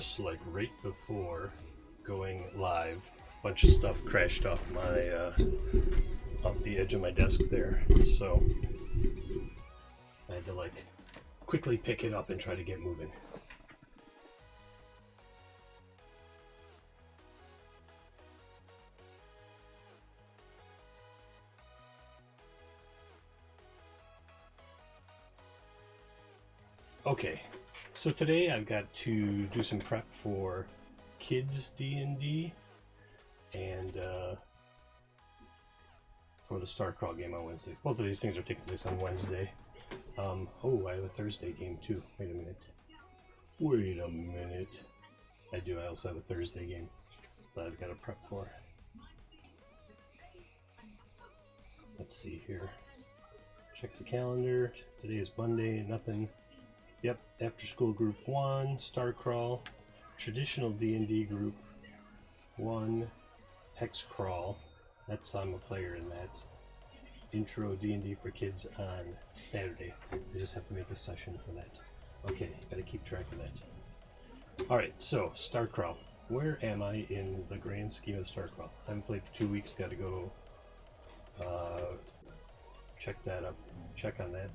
course, like right before going live, a bunch of stuff crashed off my off the edge of my desk there, so I had to like quickly pick it up and try to get moving. Okay, so today I've got to do some prep for kids D&D and for the StarCrawl game on Wednesday. Both of these things are taking place on Wednesday. Oh, I have a Thursday game too. Wait a minute. I do. I also have a Thursday game that I've got to prep for. Let's see here. Check the calendar. Today is Monday. Nothing. Yep. After school group 1, StarCrawl, traditional D&D group 1, Hexcrawl. That's I'm a player in that. Intro D&D for kids on Saturday. I just have to make a session for that. Okay, gotta keep track of that. Alright, so StarCrawl. Where am I in the grand scheme of StarCrawl? I haven't played for 2 weeks, gotta go check that up. Check on that.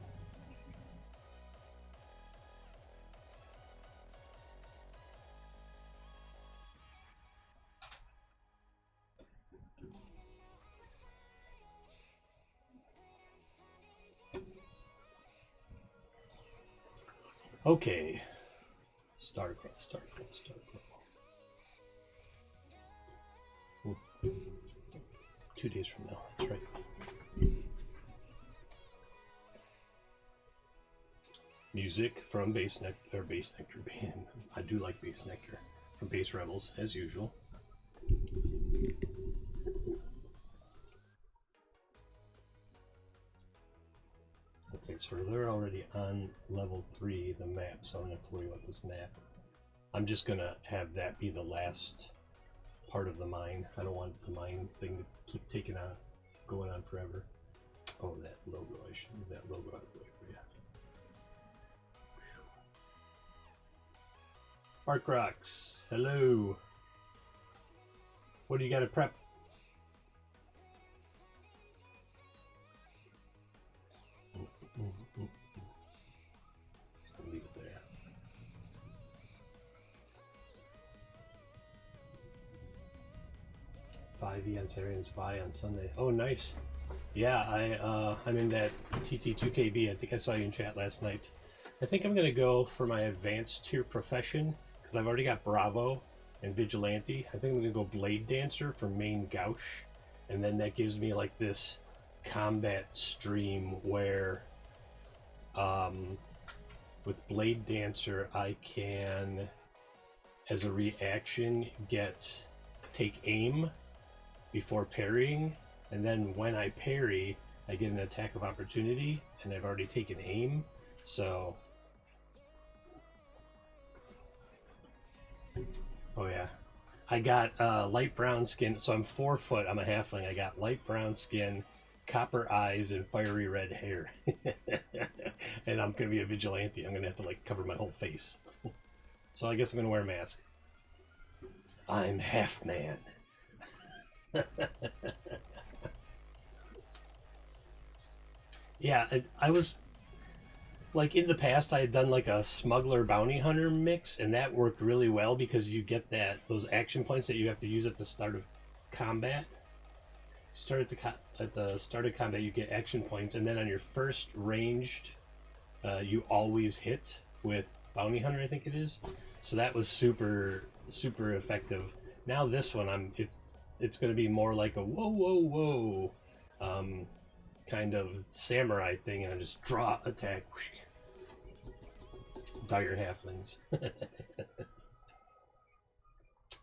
Okay, StarCrawl. 2 days from now, that's right. Music from Bass Nectar Band. I do like Bass Nectar. From Bass Rebels, as usual. Okay, so they're already on level 3, the map, so I don't have to worry about this map. I'm just gonna have that be the last part of the mine. I don't want the mine thing to keep going on forever. Oh, that logo, I should move that logo out of the way for you. Park Rocks, hello. What do you got to prep? Just gonna leave it there. .5e on Saturday and SPY on Sunday. Oh, nice. Yeah, I'm in that TT2KB. I think I saw you in chat last night. I think I'm gonna go for my advanced tier profession because I've already got Bravo and Vigilante. I think I'm gonna go Blade Dancer for main Gauche, and then that gives me like this combat stream where with Blade Dancer I can, as a reaction, take aim before parrying, and then when I parry I get an attack of opportunity and I've already taken aim, so oh yeah. I got light brown skin, so I'm 4 foot, I'm a halfling. I got light brown skin, copper eyes, and fiery red hair. And I'm gonna be a vigilante. I'm gonna have to like cover my whole face. So I guess I'm gonna wear a mask. I'm half man. Yeah, I was like, in the past I had done like a smuggler bounty hunter mix, and that worked really well because you get those action points that you have to use at the start of combat. At the start of combat you get action points, and then on your first ranged you always hit with bounty hunter, I think it is. So that was super effective. Now this one it's going to be more like a whoa kind of samurai thing, and I just draw, attack, dire halflings.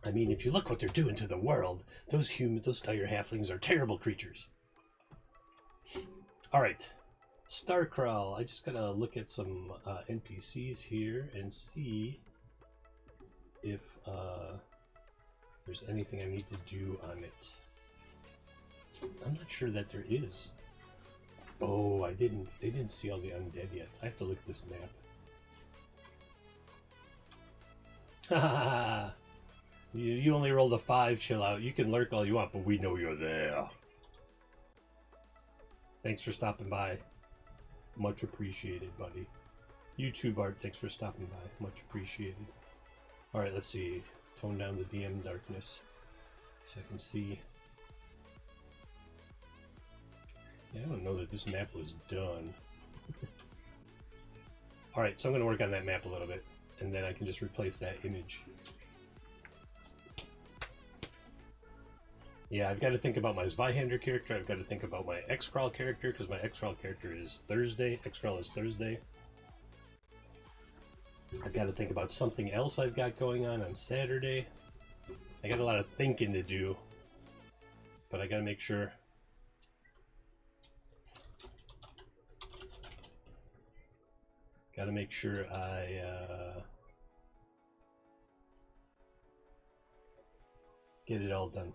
I mean, if you look what they're doing to the world, those dire halflings are terrible creatures. All right, StarCrawl. I just gotta look at some NPCs here and see if there's anything I need to do on it. I'm not sure that there is. Oh, they didn't see all the undead yet. I have to look at this map. You only rolled a 5, chill out. You can lurk all you want, but we know you're there. Thanks for stopping by. Much appreciated, buddy. YouTube Art, thanks for stopping by. Much appreciated. Alright, let's see. Tone down the DM darkness so I can see. Yeah, I don't know that this map was done. Alright, so I'm going to work on that map a little bit, and then I can just replace that image. Yeah, I've got to think about my Zweihander character, I've got to think about my X-Crawl character, because my X-Crawl character is Thursday, X-Crawl is Thursday. I've got to think about something else I've got going on Saturday. I got a lot of thinking to do, but I got to make sure. Got to make sure I get it all done.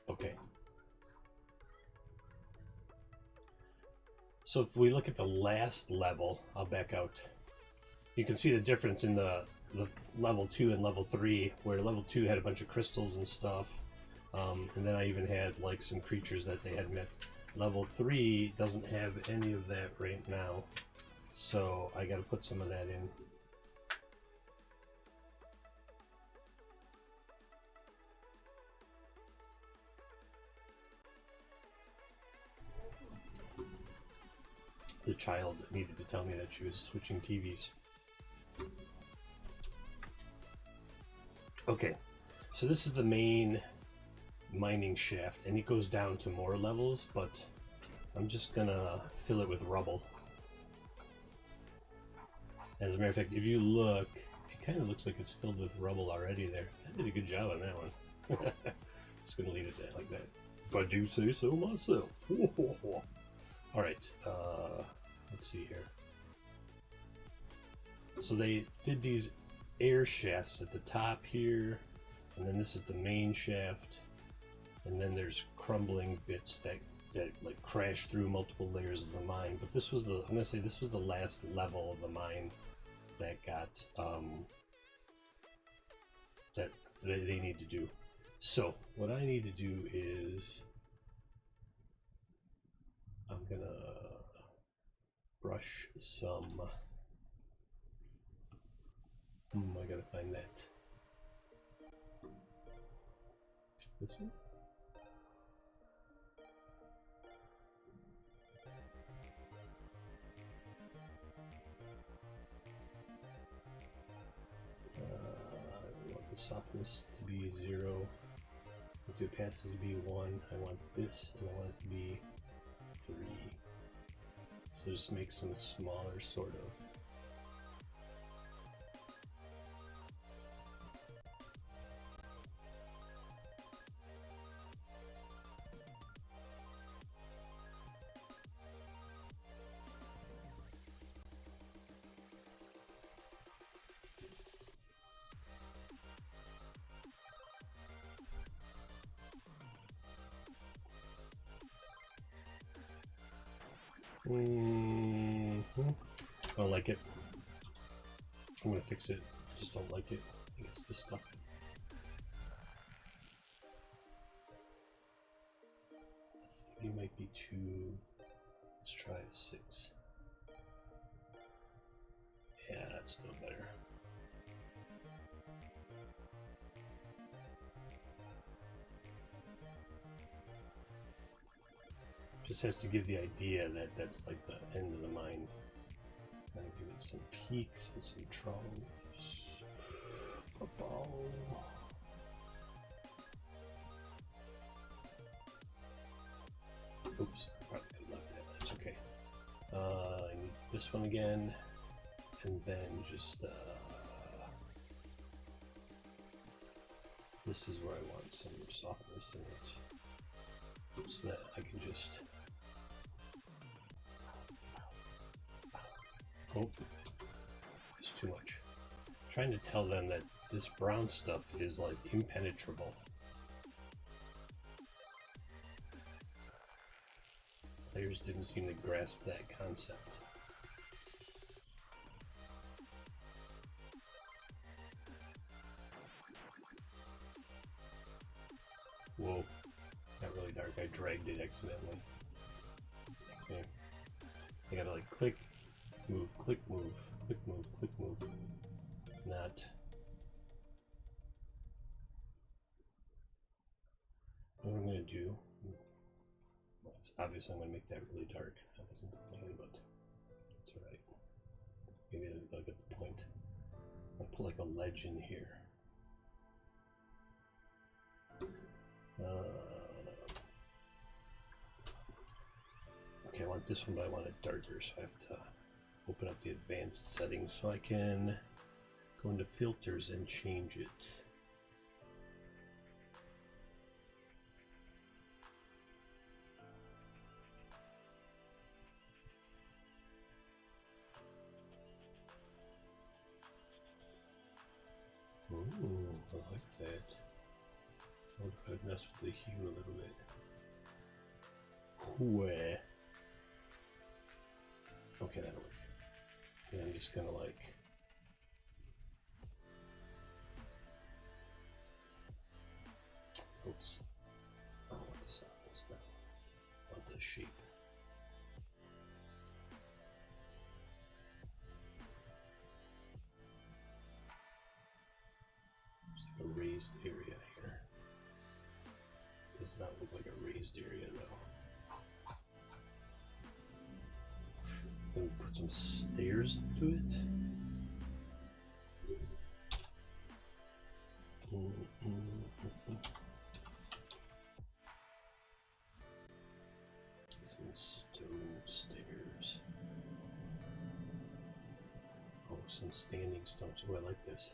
Okay. So if we look at the last level, I'll back out. You can see the difference in the level 2 and level 3, where level 2 had a bunch of crystals and stuff. And then I even had like some creatures that they had met. Level 3 doesn't have any of that right now, so I gotta put some of that in. The child needed to tell me that she was switching TVs. Okay, so this is the main mining shaft, and it goes down to more levels, but I'm just gonna fill it with rubble. As a matter of fact, if you look, it kind of looks like it's filled with rubble already there. I did a good job on that one. Just gonna leave it there like that. If I do say so myself. Alright, let's see here. So they did these air shafts at the top here, and then this is the main shaft, and then there's crumbling bits that like crash through multiple layers of the mine. But this was I'm gonna say this was the last level of the mine that got that they need to do. So what I need to do is I'm gonna brush some. I gotta find that. This one? I want the softness to be 0. I want the opacity to be 1. I want this, and I want it to be 3. So just make some smaller, sort of. I don't like it. I'm gonna fix it. I just don't like it. I think it's this stuff. A 3 might be too. Let's try a 6. Yeah, that's a little better. Just has to give the idea that that's like the end of the mine. I'm gonna give it some peaks and some troughs. Oops, I probably could have left that. That's okay. I need this one again, and then just this is where I want some softness in it, so that I can just. Oh, it's too much. I'm trying to tell them that this brown stuff is like impenetrable. Players didn't seem to grasp that concept. Whoa, got really dark. I dragged it accidentally. See? I gotta like click, move, click, move, click, move, click, move. Not. What I'm gonna do, obviously I'm gonna make that really dark. That wasn't the plan, but it's alright. Maybe I'll get the point. I'll put like a ledge in here. Okay, I want this one, but I want it darker, so I have to open up the advanced settings so I can go into filters and change it. Ooh, I like that. So I'd mess with the hue a little bit. Where? Okay, that'll work. And I'm just gonna like. Oops. I don't want this. What's that? I want the shape. There's like a raised area here. Does not look like a raised area though. Let me put some stairs to it. Some stone stairs. Oh, some standing stones. Oh, I like this.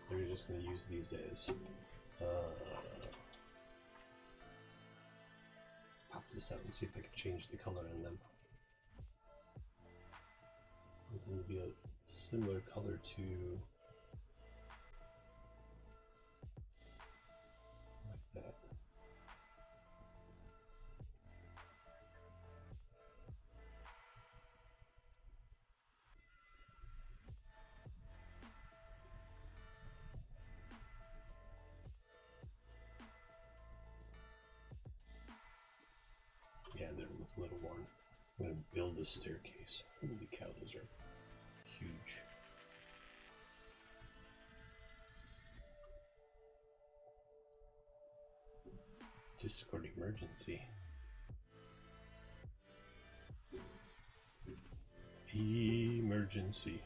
They're just going to use these as pop this out and see if I can change the color on them. It will be a similar color to like that. Yeah, they're a little worn. I'm going to build a staircase. Holy cow, those are huge. Discord emergency. Emergency.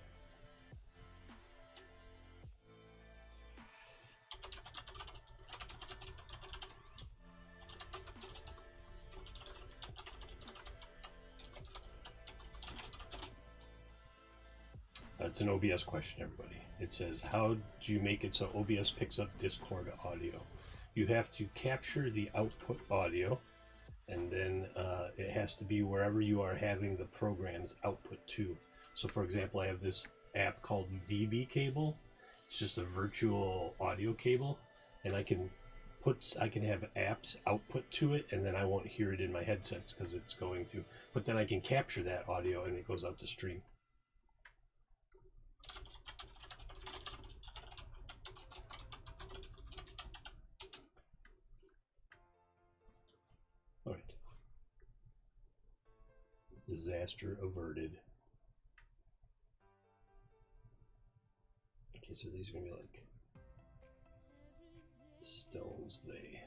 It's an OBS question, everybody. It says, how do you make it so OBS picks up Discord audio? You have to capture the output audio, and then it has to be wherever you are having the program's output to. So for example, I have this app called VB Cable. It's just a virtual audio cable, and I can have apps output to it, and then I won't hear it in my headsets because it's going to, but then I can capture that audio and it goes out to stream. All right. Disaster averted. Okay, so these are gonna be like stones. They.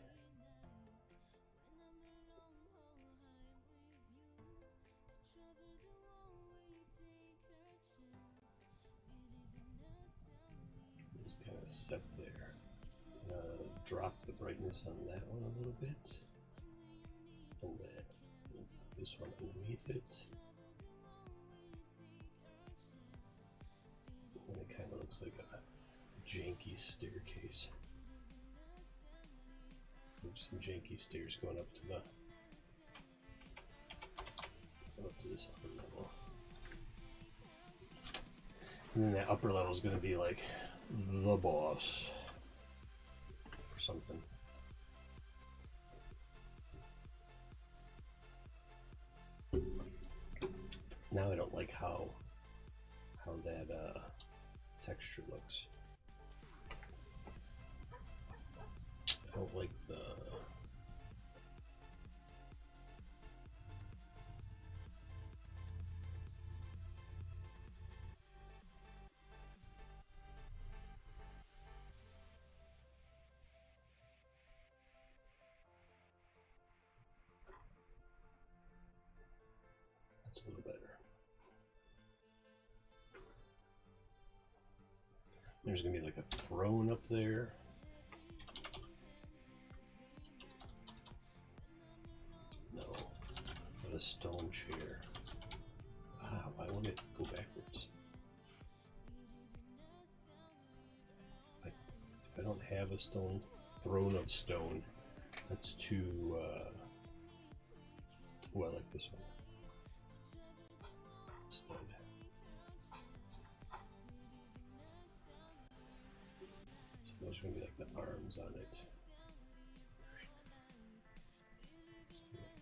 Just kind of set there. Drop the brightness on that one a little bit, and then put this one underneath it. And it kind of looks like a janky staircase. There's some janky stairs going up to this upper level. And then that upper level is going to be like the boss or something. Now I don't like how that texture looks. I don't like the that's a little better. There's gonna be like a throne up there. No, not a stone chair. Ah, why won't it go backwards? If I don't have a throne of stone, that's too, well, I like this one instead. So those are going to be like the arms on it.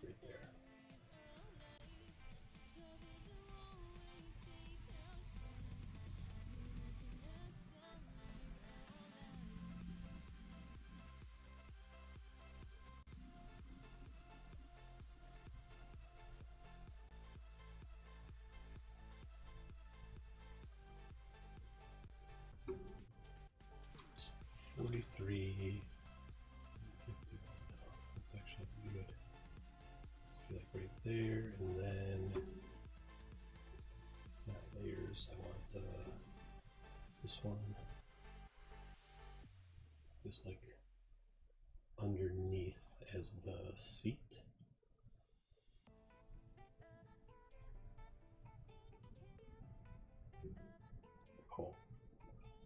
Right there. It's 43. That's actually pretty good. I feel like right there, and then layers. I want this one just like underneath as the seat. Oh,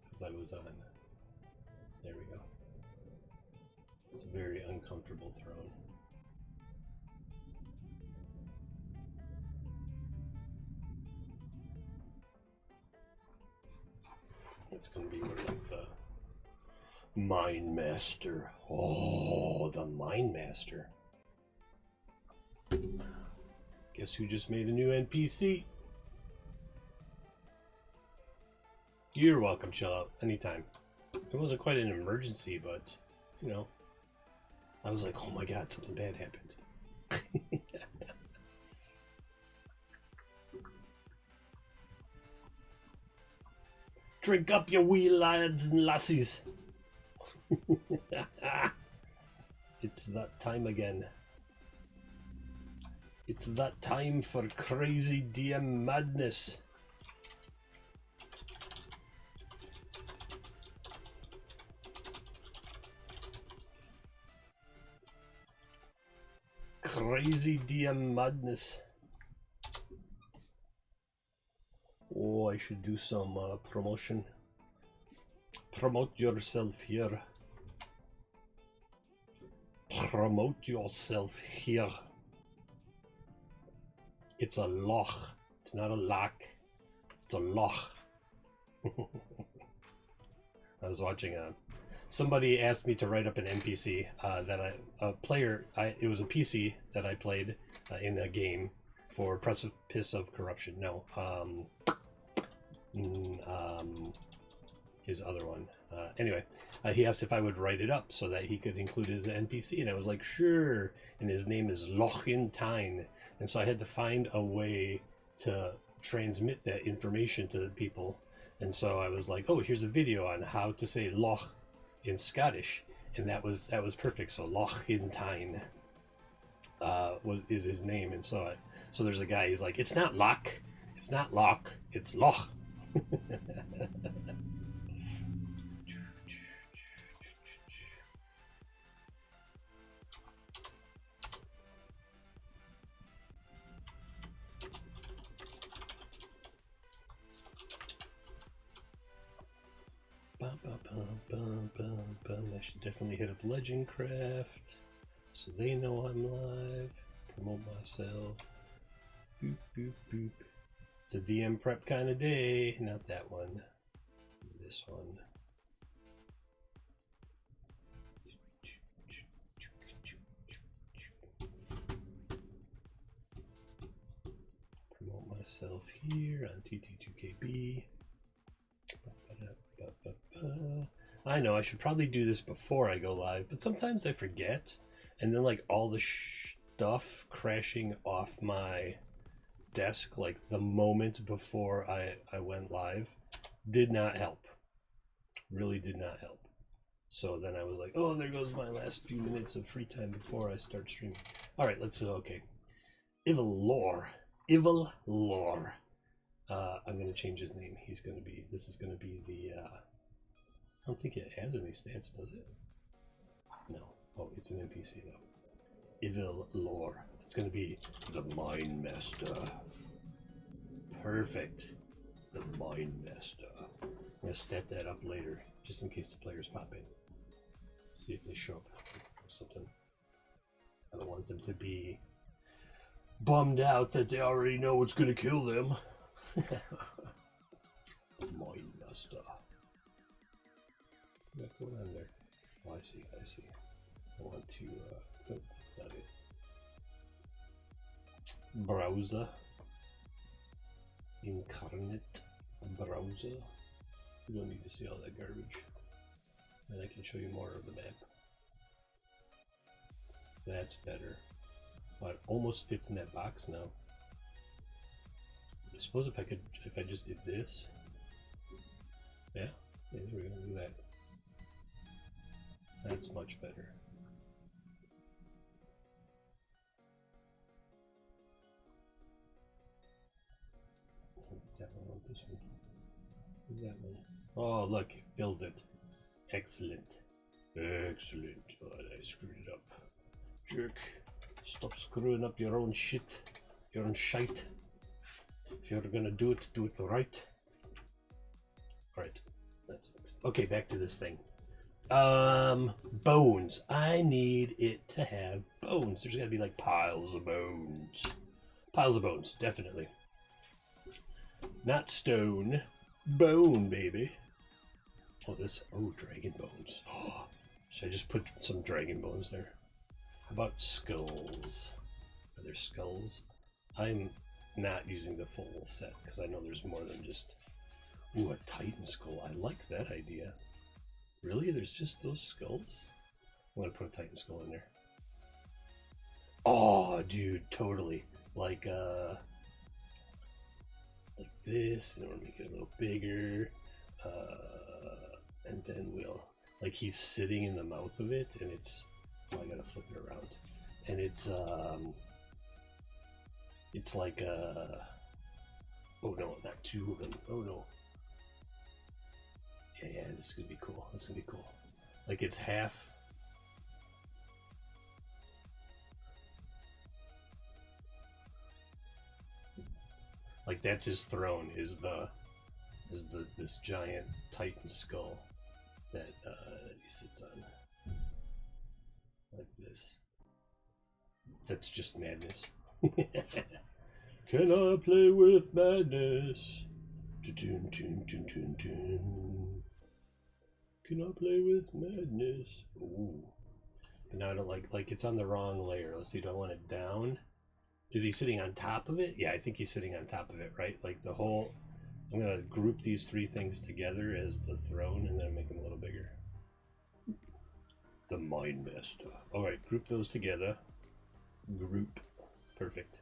because I was on. There we go. It's a very uncomfortable throne. It's going to be more like the Mine Master. Oh, the Mine Master. Guess who just made a new NPC? You're welcome, chill out. Anytime. It wasn't quite an emergency, but, you know, I was like, oh my god, something bad happened. Drink up, your wee lads and lassies. It's that time again. It's that time for crazy DM madness. Crazy DM madness. Oh, I should do some promotion. Promote yourself here. Promote yourself here. It's a loch. It's not a lock. It's a loch. I was watching somebody asked me to write up an NPC it was a PC that I played in a game for Precipice of Corruption. No, his other one. Anyway, he asked if I would write it up so that he could include his NPC, and I was like, sure. And his name is Lochintyne, and so I had to find a way to transmit that information to people. And so I was like, oh, here's a video on how to say Loch in Scottish, and that was perfect. So Lochintyne is his name, and so there's a guy. He's like, it's not Loch, it's not Loch, it's Loch. I should definitely hit up Legendcraft so they know I'm live. Promote myself. Boop, boop, boop. It's a DM prep kind of day. Not that one. This one. Promote myself. myself here on TT2KB. I know I should probably do this before I go live, but sometimes I forget, and then like all the stuff crashing off my desk like the moment before I went live did not help. Really did not help. So then I was like, oh, there goes my last few minutes of free time before I start streaming. All right, let's okay. Evil Lore. I'm gonna change his name. This is gonna be the I don't think it has any stats, does it? No. Oh, it's an NPC though. Evil Lore. It's gonna be the Mind Master. Perfect. The Mind Master. I'm gonna stat that up later, just in case the players pop in. See if they show up or something. I don't want them to be bummed out that they already know what's gonna kill them. Mind Master. What's going on there? Oh, I see. I want to, no, that's not it. Browser. Incarnate browser. You don't need to see all that garbage. And I can show you more of the map. That's better. Well, it almost fits in that box now. I suppose if I just did this. Yeah, there we go, do that. That's much better. Definitely want this one. What's that one? Oh, look, it fills it. Excellent. Excellent. Oh, I screwed it up. Jerk. Stop screwing up your own shit. Your own shite. If you're gonna do it right. Alright. That's fixed. Okay, back to this thing. Bones. I need it to have bones. There's gotta be like piles of bones. Piles of bones, definitely. Not stone. Bone, baby. Oh, dragon bones. Oh, should I just put some dragon bones there? How about skulls? Are there skulls? I'm not using the full set because I know there's more than just... Ooh, a titan skull. I like that idea. Really? There's just those skulls? I'm gonna put a titan skull in there. Oh, dude, totally. Like this, and we'll make it a little bigger. And then we'll, like, he's sitting in the mouth of it, and it's, oh, I gotta flip it around. And it's like oh no, not two of them. Oh no. Yeah, this is gonna be cool. This is gonna be cool. Like, it's half. Like, that's his throne, is this giant titan skull that he sits on. Like this. That's just madness. Can I play with madness? Can I play with madness? Ooh. And now I don't like it's on the wrong layer. Let's see, do I want it down? Is he sitting on top of it? Yeah, I think he's sitting on top of it, right? Like the whole, I'm gonna group these three things together as the throne and then make them a little bigger. The Mind Master. All right, group those together. Group. Perfect.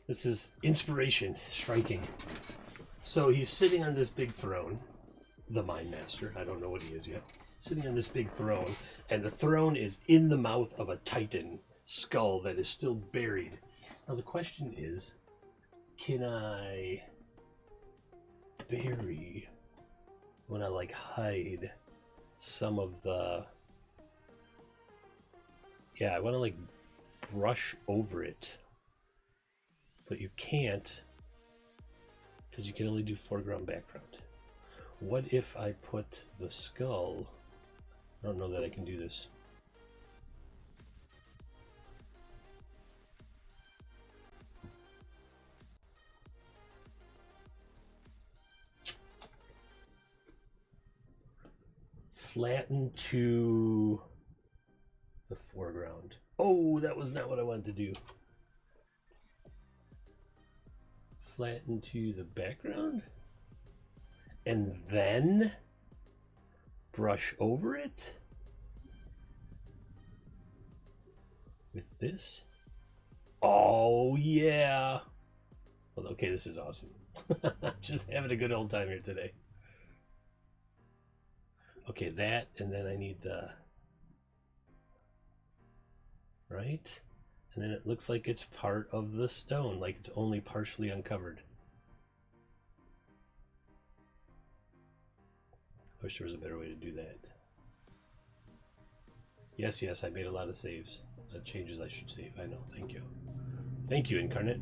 This is inspiration striking. So he's sitting on this big throne, the Mind Master. I don't know what he is yet. Sitting on this big throne, and the throne is in the mouth of a titan skull that is still buried. Now the question is, can I bury, when I like hide some of the, yeah, I want to like brush over it, but you can't because you can only do foreground background. What if I put the skull, I don't know that I can do this. Flatten to the foreground. Oh, that was not what I wanted to do. flatten to the background and then brush over it with this. Oh yeah. Well, okay, this is awesome. Just having a good old time here today. Okay, that, and then I need the right, and then it looks like it's part of the stone, like it's only partially uncovered. I wish there was a better way to do that. Yes, I made a lot of saves. Changes I should save. I know. Thank you. Thank you, Incarnate.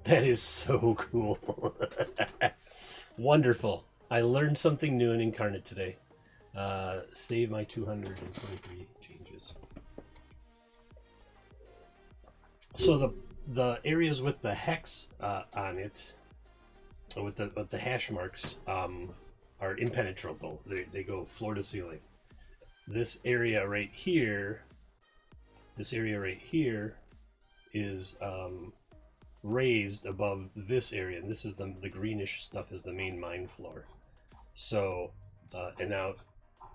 That is so cool. Wonderful. I learned something new in Incarnate today. Save my 223 changes. So the areas with the hex on it, with the hash marks, are impenetrable. They go floor to ceiling. This area right here is raised above this area, and this is the greenish stuff is the main mine floor. So and now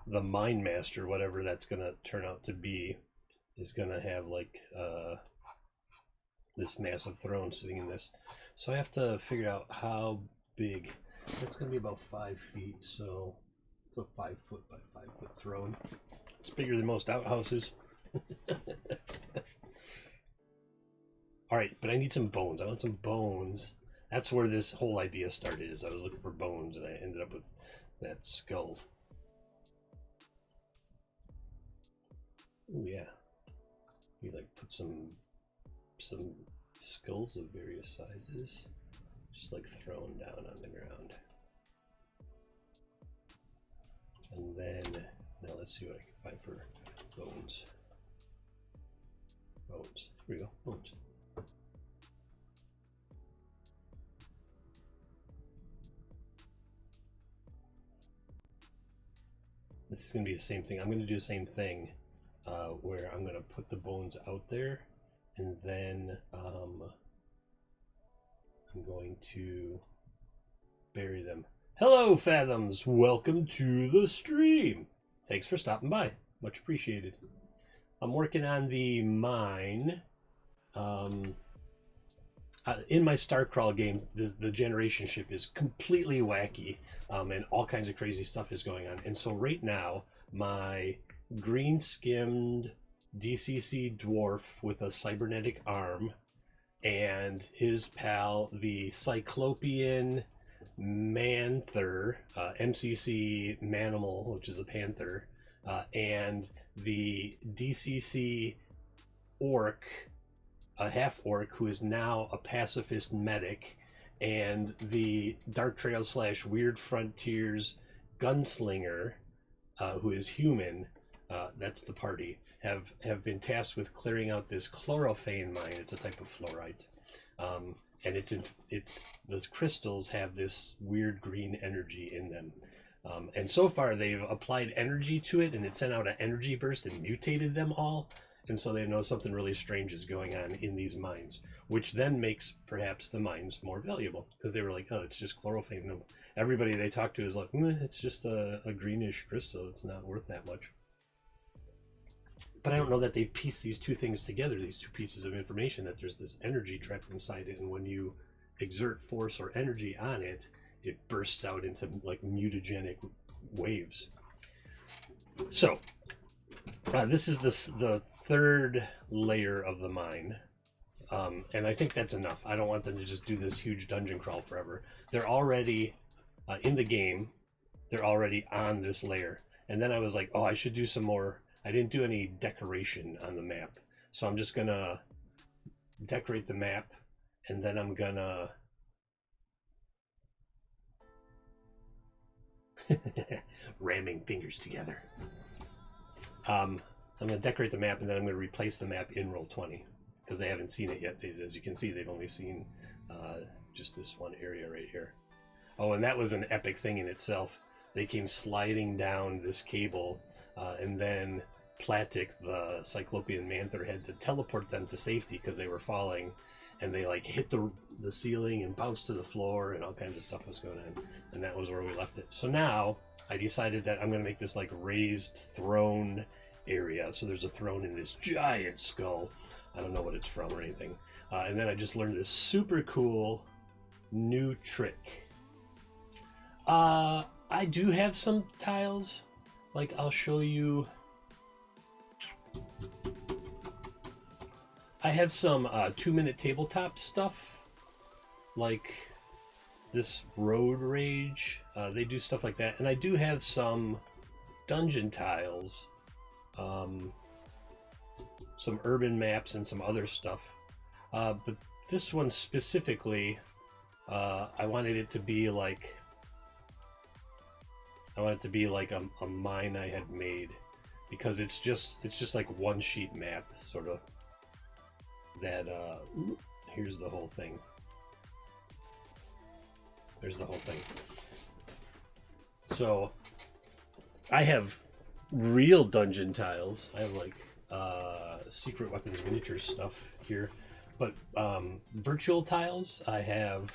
the mine master, whatever that's gonna turn out to be, is gonna have like this massive throne sitting in this. So I have to figure out how big. That's gonna be about 5 feet, so it's a 5 foot by 5 foot throne. It's bigger than most outhouses. All right, but I need some bones. I want some bones. That's where this whole idea started, is I was looking for bones and I ended up with that skull. Oh yeah. You like put some skulls of various sizes just like thrown down on the ground. And then now let's see what I can find for bones. Bones. Here we go. Bones. This is going to be the same thing. I'm going to do the same thing where I'm going to put the bones out there, and then I'm going to bury them. Hello, Fathoms! Welcome to the stream! Thanks for stopping by. Much appreciated. I'm working on the mine. In my Starcrawl game, the generation ship is completely wacky, and all kinds of crazy stuff is going on. And so right now, my green skimmed DCC dwarf with a cybernetic arm and his pal, the Cyclopean Manther, MCC Manimal, which is a panther, and the DCC orc, a half orc who is now a pacifist medic, and the Dark Trails / Weird Frontiers gunslinger, who is human. That's the party. Have been tasked with clearing out this chlorophane mine. It's a type of fluorite, and it's the crystals have this weird green energy in them. And so far they've applied energy to it, and it sent out an energy burst and mutated them all. And so they know something really strange is going on in these mines, which then makes perhaps the mines more valuable, because they were like, oh, it's just chlorophane. No, everybody they talk to is like, it's just a greenish crystal. It's not worth that much. But I don't know that they've pieced these two things together, these two pieces of information, that there's this energy trapped inside it, and when you exert force or energy on it, it bursts out into like mutagenic waves. So this is the third layer of the mine, and I think that's enough. I don't want them to just do this huge dungeon crawl forever. They're already in the game. They're already on this layer, and then I was like, oh, I should do some more. I didn't do any decoration on the map, so I'm just gonna decorate the map, and then I'm gonna ramming fingers together. I'm going to decorate the map, and then I'm going to replace the map in Roll20, because they haven't seen it yet. As you can see, they've only seen just this one area right here. Oh, and that was an epic thing in itself. They came sliding down this cable, and then Platic, the Cyclopean Manther, had to teleport them to safety because they were falling. and they like hit the ceiling and bounce to the floor, and all kinds of stuff was going on. And that was where we left it. So now I decided that I'm gonna make this like raised throne area. So there's a throne in this giant skull. I don't know what it's from or anything. And then I just learned this super cool new trick. I do have some tiles. Like, I'll show you. I have some 2-minute tabletop stuff. Like this Road Rage. They do stuff like that. And I do have some dungeon tiles. Some urban maps and some other stuff. But this one specifically, I wanted it to be like a mine I had made, because it's just like one sheet map, sort of. That here's the whole thing. There's the whole thing. So I have real dungeon tiles. I have like secret weapons miniature stuff here, but virtual tiles I have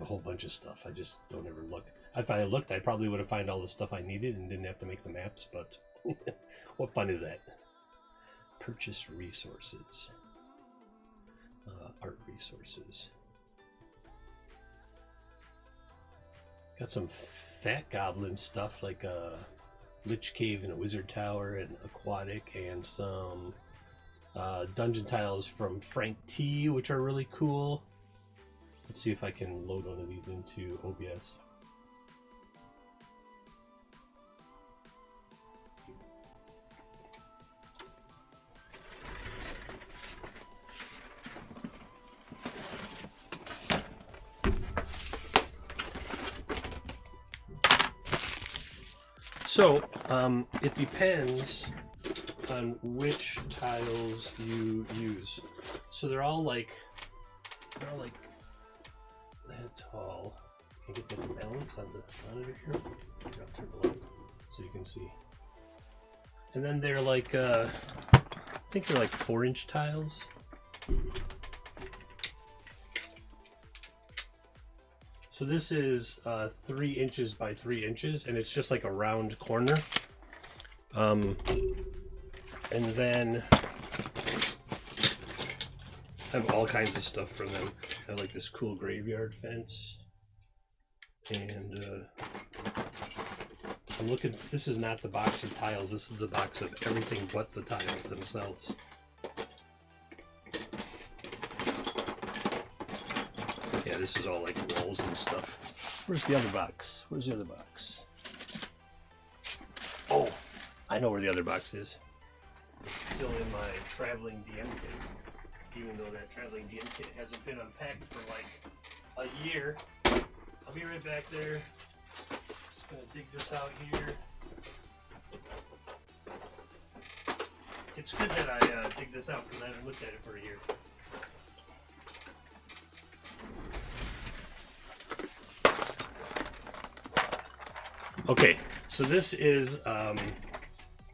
a whole bunch of stuff. I just don't ever look. If I looked, I probably would have found all the stuff I needed and didn't have to make the maps, but what fun is that? Purchase resources. Art resources. Got some fat goblin stuff like a Lich Cave and a Wizard Tower and Aquatic, and some dungeon tiles from Frank T, which are really cool. Let's see if I can load one of these into OBS. So, it depends on which tiles you use. So they're all like that tall. Can you get the balance on the monitor here? I'll turn the light so you can see. And then they're like, I think they're like 4-inch tiles. So this is 3 inches by 3 inches, and it's just like a round corner. And then I have all kinds of stuff from them. I have like this cool graveyard fence. And I'm looking, this is not the box of tiles, this is the box of everything but the tiles themselves. Yeah, this is all like walls and stuff. Where's the other box? Where's the other box? Oh, I know where the other box is. It's still in my traveling DM kit, even though that traveling DM kit hasn't been unpacked for like a year. I'll be right back there. Just gonna dig this out here. It's good that I dig this out because I haven't looked at it for a year. Okay, so this is the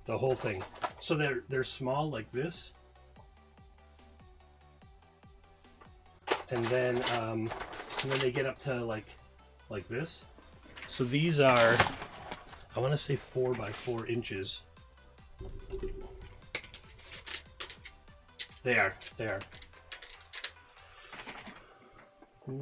whole thing. So they're small like this, and then they get up to like this. So these are, I want to say 4 by 4 inches. They are. Oh,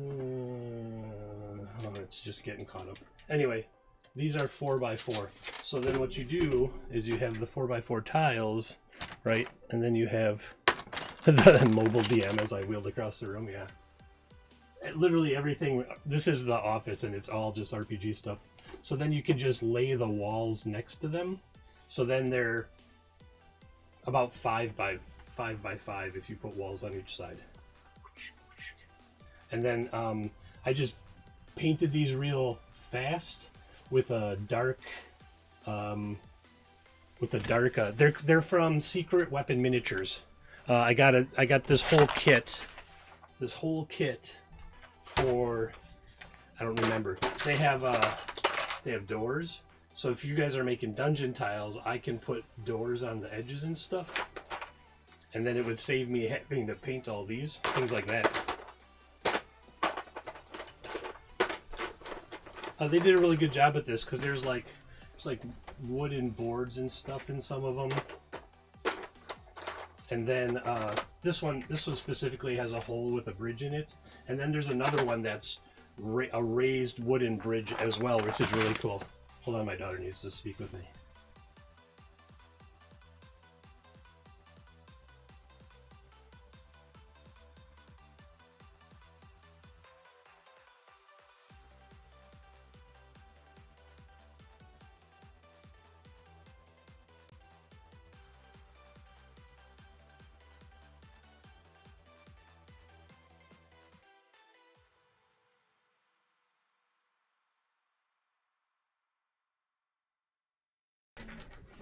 it's just getting caught up. Anyway. These are 4 by 4. So then what you do is you have the 4 by 4 tiles, right? And then you have the mobile DM as I wheeled across the room, yeah. Literally everything, this is the office and it's all just RPG stuff. So then you can just lay the walls next to them. So then they're about 5 by 5 if you put walls on each side. And then I just painted these real fast. With a dark, they're from Secret Weapon Miniatures. I got this whole kit for, I don't remember. They have doors. So if you guys are making dungeon tiles, I can put doors on the edges and stuff. and then it would save me having to paint all these things like that. They did a really good job at this because there's like wooden boards and stuff in some of them, and then this one specifically has a hole with a bridge in it, and then there's another one that's a raised wooden bridge as well, which is really cool. Hold on, my daughter needs to speak with me.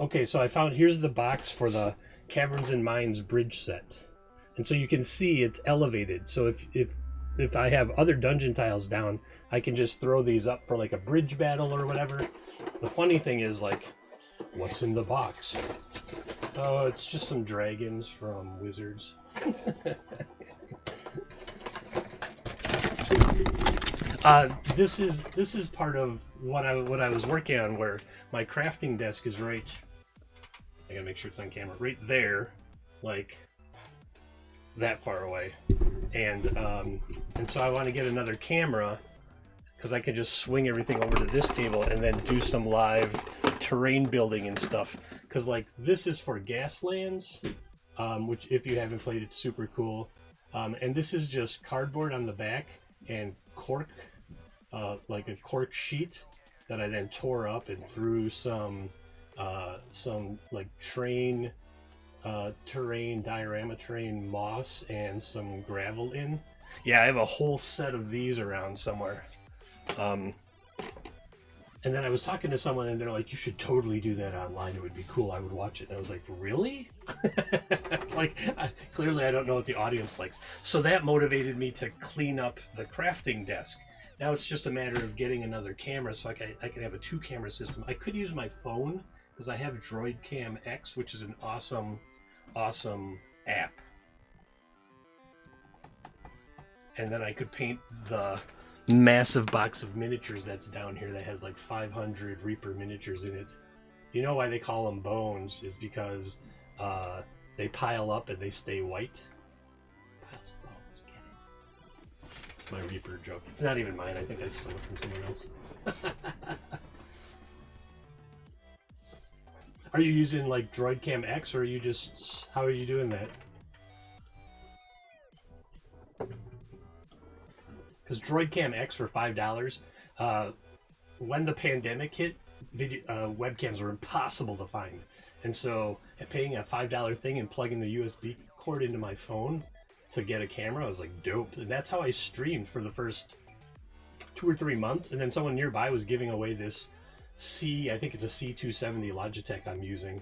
Okay, so I found, here's the box for the Caverns and Mines bridge set. And so you can see it's elevated. So if I have other dungeon tiles down, I can just throw these up for like a bridge battle or whatever. The funny thing is, like, what's in the box? Oh, it's just some dragons from Wizards. This is part of what I was working on, where my crafting desk is right. I gotta make sure it's on camera. Right there, like that far away, and so I want to get another camera because I can just swing everything over to this table and then do some live terrain building and stuff. Because like this is for Gaslands, which if you haven't played, it's super cool. And this is just cardboard on the back and cork, like a cork sheet that I then tore up and threw some like terrain diorama terrain moss and some gravel in. Yeah, I have a whole set of these around somewhere. And then I was talking to someone and they're like, you should totally do that online, it would be cool, I would watch it. And I was like, really? Like, clearly I don't know what the audience likes. So that motivated me to clean up the crafting desk. Now it's just a matter of getting another camera so I can have a 2-camera system. I could use my phone because I have Droid Cam X, which is an awesome app. And then I could paint the massive box of miniatures that's down here that has like 500 Reaper miniatures in it. You know why they call them bones is because they pile up and they stay white. Piles of bones, get it? It's my Reaper joke. It's not even mine. I think I stole it from someone else. Are you using like Droid Cam X, or are you just, how are you doing that? Because Droid Cam X for $5, when the pandemic hit, webcams were impossible to find. And so paying a $5 thing and plugging the USB cord into my phone to get a camera, I was like, dope. And that's how I streamed for the first 2 or 3 months. And then someone nearby was giving away this I think it's a C270 Logitech I'm using,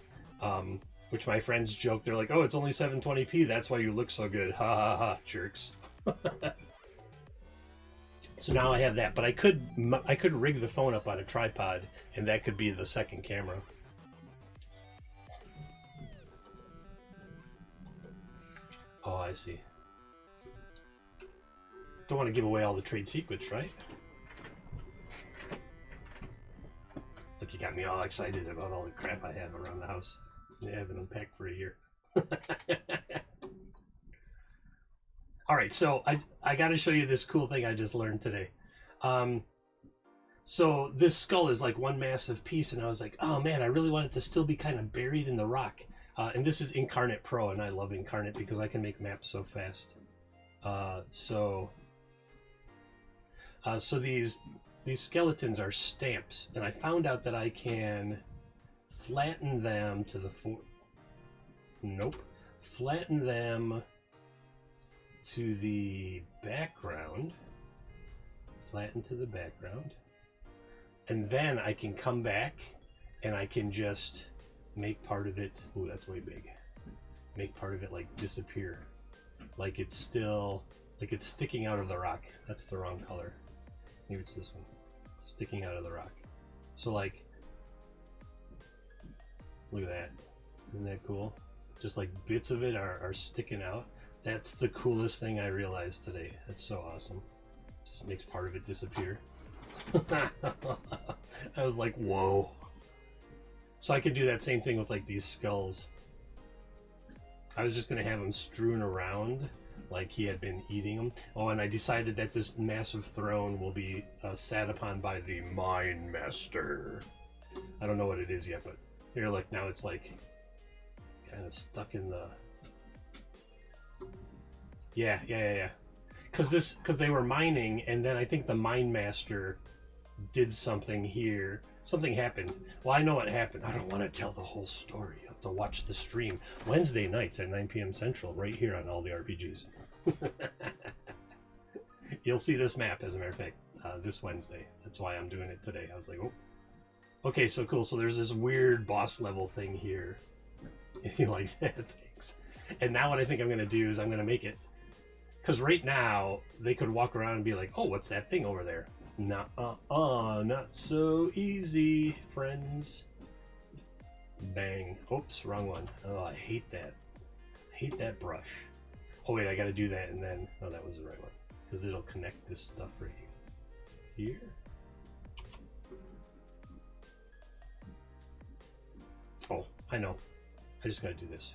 which my friends joke, they're like, oh, it's only 720p, that's why you look so good. Ha ha ha, jerks. So now I have that, but I could rig the phone up on a tripod, and that could be the second camera. Oh, I see. Don't want to give away all the trade secrets, right? Look, you got me all excited about all the crap I have around the house. I haven't unpacked for a year. All right, so I got to show you this cool thing I just learned today. So this skull is like one massive piece, and I was like, oh man, I really want it to still be kind of buried in the rock. And this is Inkarnate Pro, and I love Inkarnate because I can make maps so fast. So these skeletons are stamps, and I found out that I can flatten them to the flatten them to the background, flatten to the background, and then I can come back and I can just make part of it, ooh, that's way big, make part of it like disappear, like it's still, like it's sticking out of the rock. That's the wrong color, maybe it's this one, sticking out of the rock. So like, look at that, isn't that cool? Just like bits of it are sticking out. That's the coolest thing I realized today. That's so awesome. Just makes part of it disappear. I was like, whoa. So I could do that same thing with like these skulls. I was just going to have them strewn around like he had been eating them. Oh, and I decided that this massive throne will be sat upon by the Mine Master. I don't know what it is yet, but here, look, now it's like kind of stuck in the... Yeah. Because they were mining, and then I think the Mine Master did something here. Something happened. Well, I know what happened. I don't want to tell the whole story. You have to watch the stream Wednesday nights at 9 p.m. Central, right here on All the RPGs. You'll see this map, as a matter of fact, this Wednesday. That's why I'm doing it today. I was like, oh. Okay, so cool. So there's this weird boss level thing here. You like that? Thanks. And now what I think I'm going to do is I'm going to make it. Because right now, they could walk around and be like, oh, what's that thing over there? Not so easy, friends. Bang. Oops, wrong one. Oh, I hate that. I hate that brush. Oh, wait, I got to do that and then... Oh, that was the right one. Because it'll connect this stuff right here. Oh, I know. I just got to do this.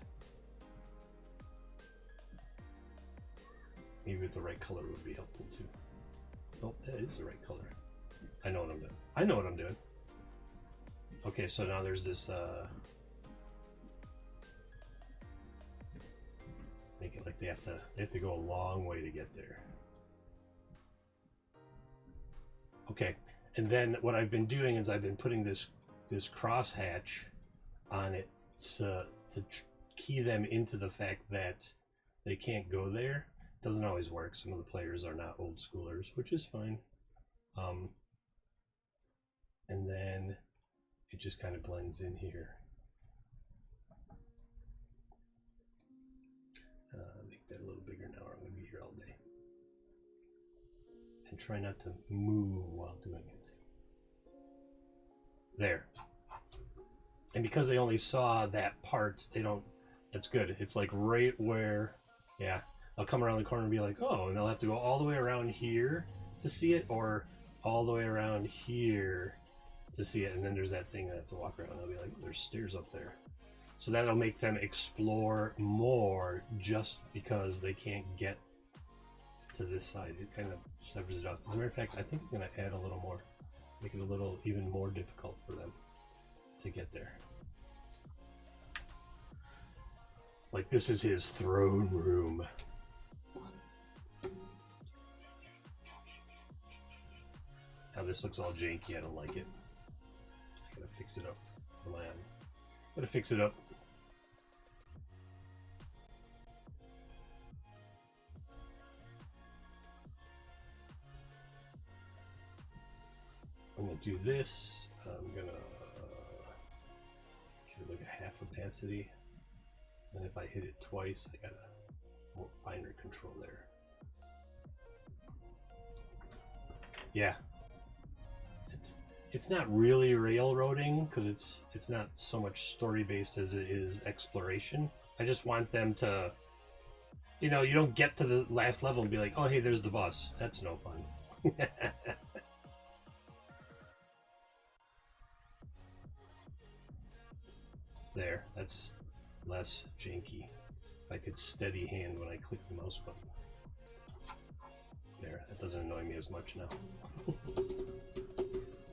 Maybe with the right color would be helpful too. Oh, that is the right color. I know what I'm doing. I know what I'm doing. Okay, so now there's this make it like they have to go a long way to get there. Okay, and then what I've been doing is I've been putting this crosshatch on it to key them into the fact that they can't go there. Doesn't always work. Some of the players are not old schoolers, which is fine. And then it just kind of blends in here. Make that a little bigger now, or I'm going to be here all day. And try not to move while doing it. There. And because they only saw that part, they don't... That's good. It's like right where... Yeah. I'll come around the corner and be like, oh, and they'll have to go all the way around here to see it, or all the way around here to see it. And then there's that thing I have to walk around. I'll be like, oh, there's stairs up there. So that'll make them explore more just because they can't get to this side. It kind of severs it up. As a matter of fact, I think I'm going to add a little more, make it a little even more difficult for them to get there. Like, this is his throne room. Now this looks all janky, I don't like it. I gotta fix it up. Come on. Gotta fix it up. I'm gonna do this. I'm gonna give it like a half opacity. And if I hit it twice, I got a more finer control there. Yeah. It's not really railroading because it's not so much story based as it is exploration. I just want them to, you know, you don't get to the last level and be like, oh hey, there's the boss. That's no fun. There, that's less janky. If I could steady hand when I click the mouse button. There, that doesn't annoy me as much now.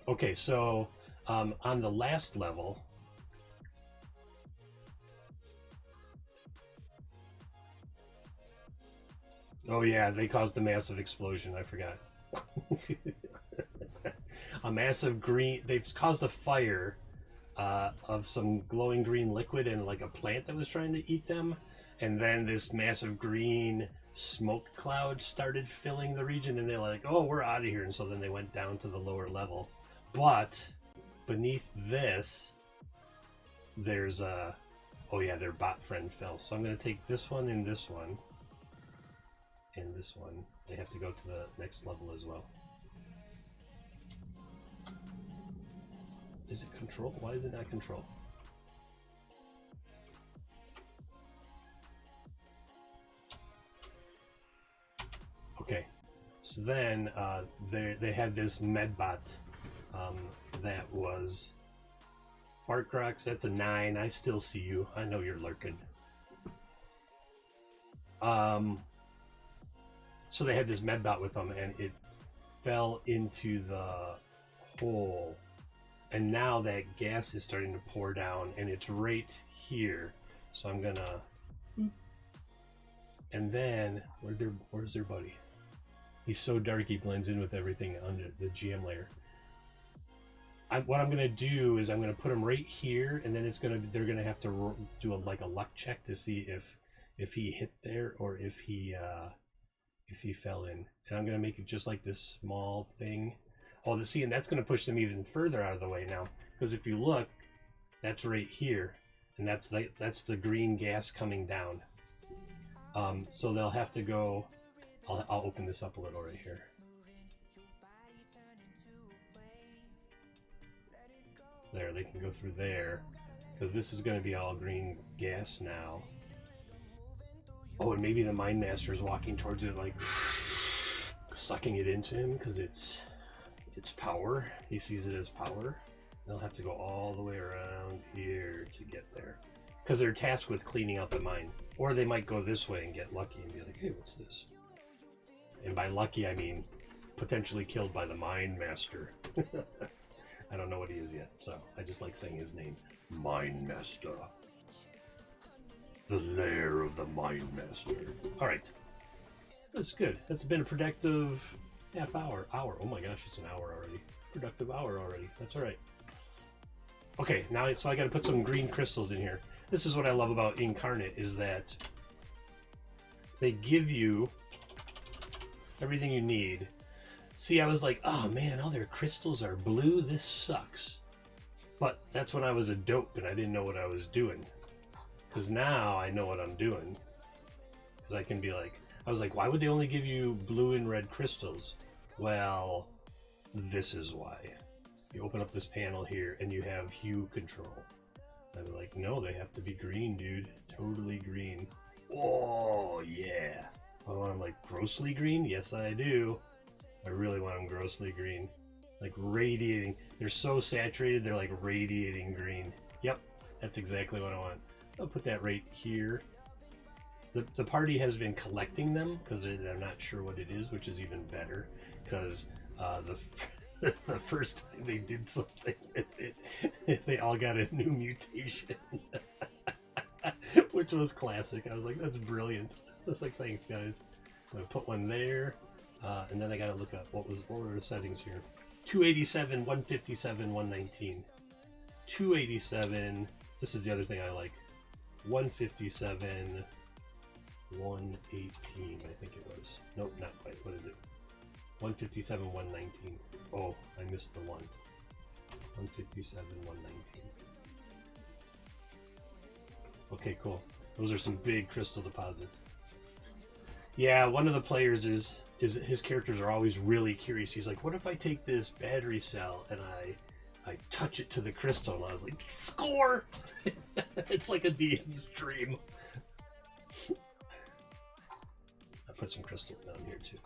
Okay, so on the last level, oh yeah, they caused a massive explosion, I forgot. A massive green, they've caused a fire of some glowing green liquid and like a plant that was trying to eat them. And then this massive green smoke cloud started filling the region and they're like, oh, we're out of here. And so then they went down to the lower level. But beneath this, there's a, oh yeah, their bot friend fell. So I'm going to take this one and this one. And this one. They have to go to the next level as well. Is it control? Why is it not control? then they had this Medbot that was Barkrux. That's a 9. I still see you. I know you're lurking. So they had this Medbot with them, and it fell into the hole. And now that gas is starting to pour down, and it's right here. So I'm gonna... And then, where's their buddy? He's so dark he blends in with everything under the GM layer. What I'm gonna do is I'm gonna put him right here, and then they're gonna have to do a luck check to see if he hit there or if he fell in. And I'm gonna make it just like this small thing. Oh, and that's gonna push them even further out of the way now, because if you look, that's right here, and that's the green gas coming down. So they'll have to go. I'll open this up a little right here. There, they can go through there, because this is going to be all green gas now. Oh, and maybe the Mind Master is walking towards it, like sucking it into him, because it's power. He sees it as power. They'll have to go all the way around here to get there, because they're tasked with cleaning out the mine. Or they might go this way and get lucky and be like, hey, what's this? And by lucky, I mean potentially killed by the Mind Master. I don't know what he is yet, so I just like saying his name. Mind Master. The lair of the Mind Master. Alright. That's good. That's been a productive half hour. Oh my gosh, it's an hour already. Productive hour already. That's alright. Okay, now so I gotta put some green crystals in here. This is what I love about Incarnate, is that they give you everything you need. See, I was like, oh man, all their crystals are blue. This sucks. But that's when I was a dope and I didn't know what I was doing. Because now I know what I'm doing. Because I can be like, I was like, why would they only give you blue and red crystals? Well, this is why. You open up this panel here and you have hue control. I'm like, no, they have to be green, dude. Totally green. Oh, yeah. I want them like grossly green? Yes, I do. I really want them grossly green. Like radiating. They're so saturated, they're like radiating green. Yep, that's exactly what I want. I'll put that right here. The party has been collecting them because they're not sure what it is, which is even better. Because the first time they did something with it, they all got a new mutation. Which was classic. I was like, that's brilliant. I was like, thanks guys. I'm gonna put one there, and then I gotta look up what were the settings here. 287, 157, 119. 287. This is the other thing I like. 157, 118. I think it was. Nope, not quite. What is it? 157, 119. Oh, I missed the one. 157, 119. Okay, cool. Those are some big crystal deposits. Yeah, one of the players is his characters are always really curious. He's like, what if I take this battery cell and I touch it to the crystal? And I was like, score! It's like a DM's dream. I put some crystals down here too.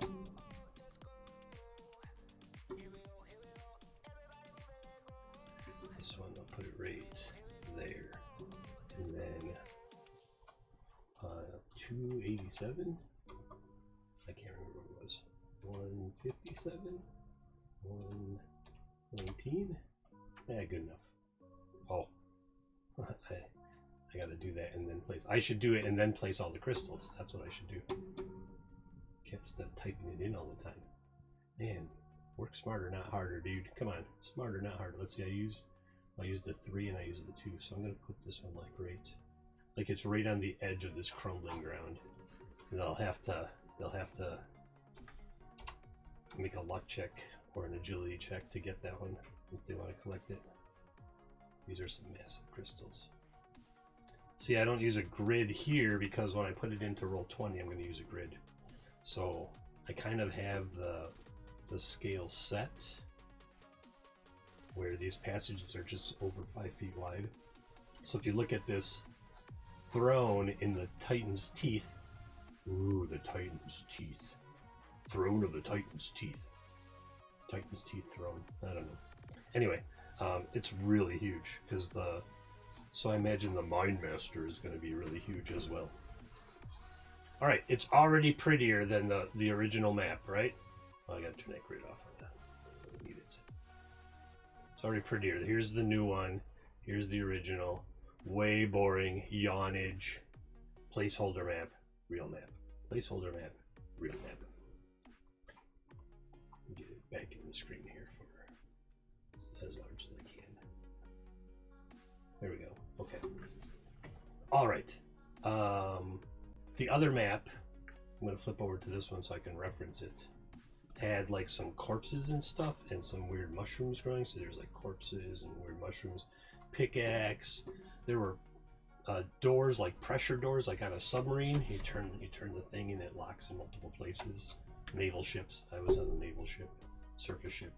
This one, I'll put it right there. And then 287. I can't remember what it was. 157, 119. Yeah, good enough. Oh, I gotta do that and then place. I should do it and then place all the crystals. That's what I should do. Can't stop typing it in all the time. Man, work smarter, not harder, dude. Come on, smarter, not harder. Let's see. I'll use the 3 and I use the 2. So I'm gonna put this one like it's right on the edge of this crumbling ground. And they'll have to make a luck check or an agility check to get that one if they want to collect it. These are some massive crystals. See, I don't use a grid here because when I put it into Roll20, I'm going to use a grid. So I kind of have the scale set where these passages are just over 5 feet wide. So if you look at this throne in the Titan's teeth, ooh, the Titan's teeth. Throne of the Titan's Teeth. Titan's Teeth Throne. I don't know. Anyway, it's really huge because so I imagine the Mind Master is going to be really huge as well. All right, it's already prettier than the original map, right? Oh, I got to turn that grid off on that. I don't need it. It's already prettier. Here's the new one. Here's the original. Way boring. Yawnage. Placeholder map. Real map. Placeholder map. Real map. Get it back in the screen here for as large as I can. There we go. Okay. All right. The other map, I'm going to flip over to this one so I can reference it, had like some corpses and stuff and some weird mushrooms growing. So there's like corpses and weird mushrooms. Pickaxe. There were doors, like pressure doors, like on a submarine. You turn the thing and it locks in multiple places. Naval ships. I was on a naval ship, surface ship.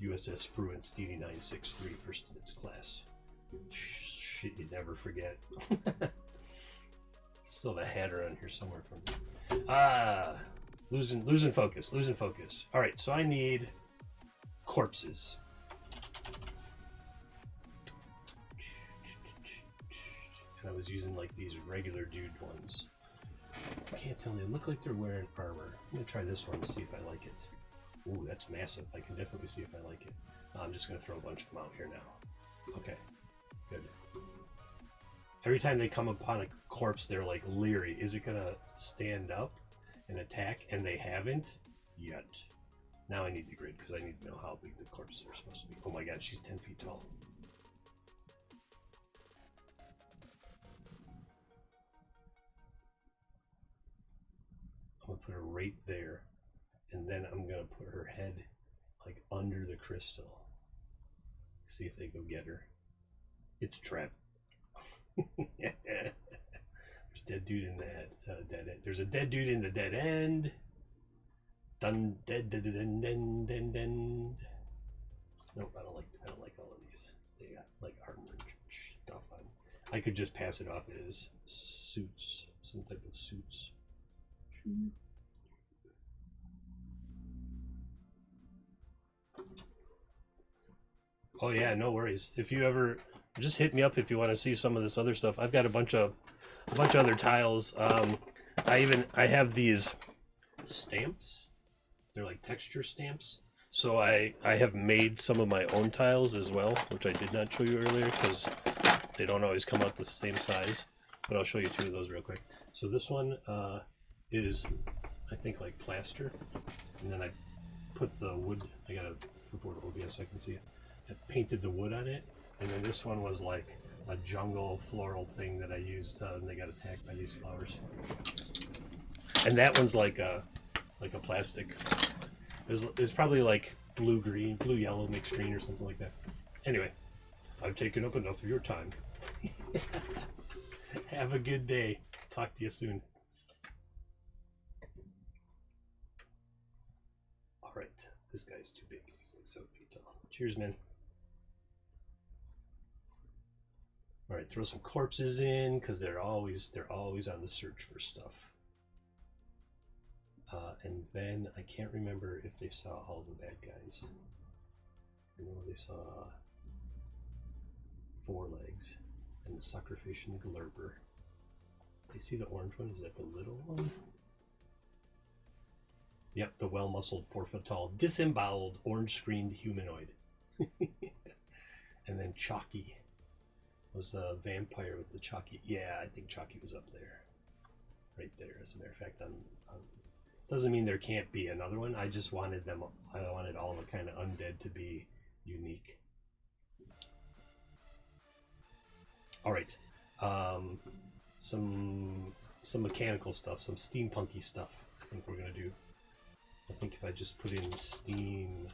USS Spruance DD-963, first in its class. Shit you'd never forget. Still have a hat around here somewhere from me. Losing focus. All right, so I need corpses. And I was using like these regular dude ones. I can't tell. They look like they're wearing armor. I'm gonna try this one to see if I like it. Ooh, that's massive. I can definitely see if I like it. I'm just gonna throw a bunch of them out here now. Okay, good. Every time they come upon a corpse, they're like leery. Is it gonna stand up and attack? And they haven't yet. Now I need the grid because I need to know how big the corpses are supposed to be. Oh my god, she's 10 feet tall. I'm gonna put her right there, and then I'm gonna put her head like under the crystal. See if they go get her. It's a trap. There's a dead dude in that dead end. There's a dead dude in the dead end. Dun dead dead dun dun dun dun. Nope, I don't like all of these. They got like armor stuff on. I could just pass it off as suits, some type of suits. Oh yeah, no worries. If you ever just hit me up if you want to see some of this other stuff. I've got a bunch of other tiles. I have these stamps. They're like texture stamps. So I have made some of my own tiles as well, which I did not show you earlier because they don't always come out the same size. But I'll show you two of those real quick. So this one is, I think, like plaster, and then I put the wood. I gotta flip over to OBS so I can see it. I painted the wood on it, and then this one was like a jungle floral thing that I used, and they got attacked by these flowers. And that one's like a plastic. It was probably like blue yellow mixed green or something like that. Anyway, I've taken up enough of your time. Have a good day. Talk to you soon. All right, this guy's too big. He's like 7 feet tall. Cheers, man. All right, throw some corpses in because they're always on the search for stuff. And then I can't remember if they saw all the bad guys. I know they saw four legs and the suckerfish and the glurper. They see the orange one. Is that the little one? Yep, the well-muscled 4 foot tall, disemboweled, orange-screened humanoid. And then Chalky was a vampire with the Chalky. Yeah, I think Chalky was up there. Right there, as a matter of fact. Doesn't mean there can't be another one. I just wanted them. I wanted all the kind of undead to be unique. All right, some mechanical stuff, some steampunky stuff. I think we're gonna do. I think if I just put in steam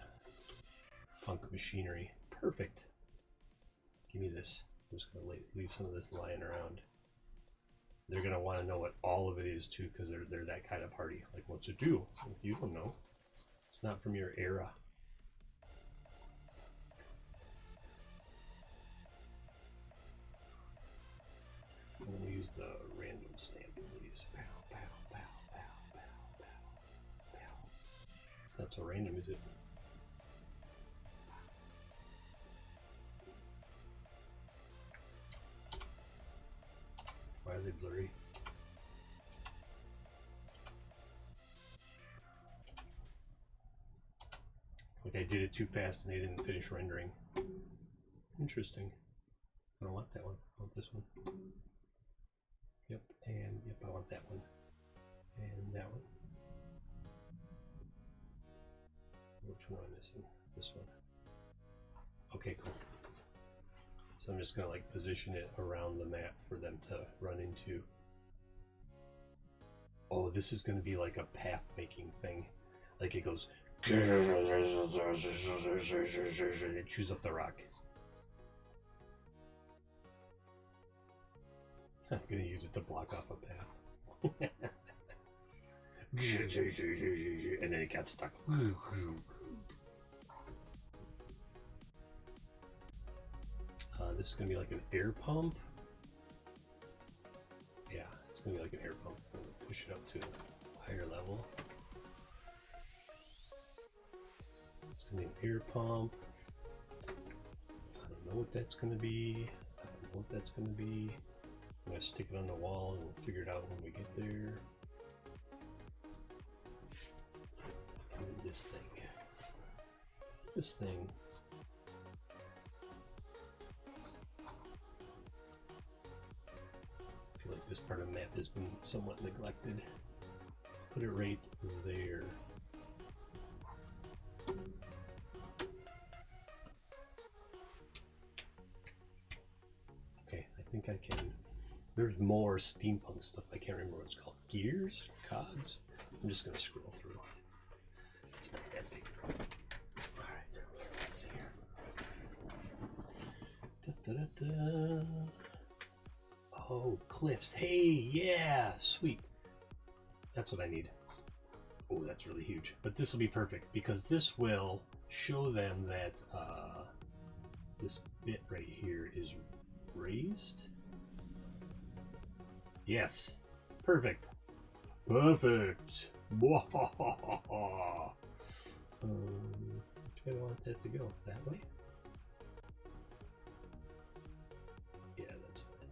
punk machinery, perfect. Give me this. I'm just gonna leave some of this lying around. They're gonna want to know what all of it is too, because they're that kind of party. Like, what's it do? You don't know. It's not from your era. I'm gonna use the random stamp, please. Pow, pow, pow, pow, pow, pow, pow. not so random, is it? Why are they blurry? Like I did it too fast and they didn't finish rendering. Interesting. I don't want that one. I want this one. Yep, and yep, I want that one. And that one. Which one am I missing? This one. Okay, cool. So I'm just gonna like position it around the map for them to run into. Oh, this is gonna be like a path making thing. Like it goes and it chews up the rock. I'm gonna use it to block off a path. And then it got stuck. This is gonna be like an air pump. Yeah, it's gonna be like an air pump. I'm gonna push it up to a higher level. It's gonna be an air pump. I don't know what that's gonna be. I don't know what that's gonna be. I'm gonna stick it on the wall and we'll figure it out when we get there. And then this thing. This thing. I feel like this part of the map has been somewhat neglected. Put it right there. Okay, I think I can. There's more steampunk stuff. I can't remember what it's called. Gears? Cogs? I'm just gonna scroll through. It's not that big. Alright, let's see here. Da, da, da, da. Oh, cliffs. Hey, yeah, sweet. That's what I need. Oh, that's really huge. But this will be perfect because this will show them that this bit right here is raised. Yes, perfect. Perfect. Which way do I want that to go? That way? Yeah, that's fine.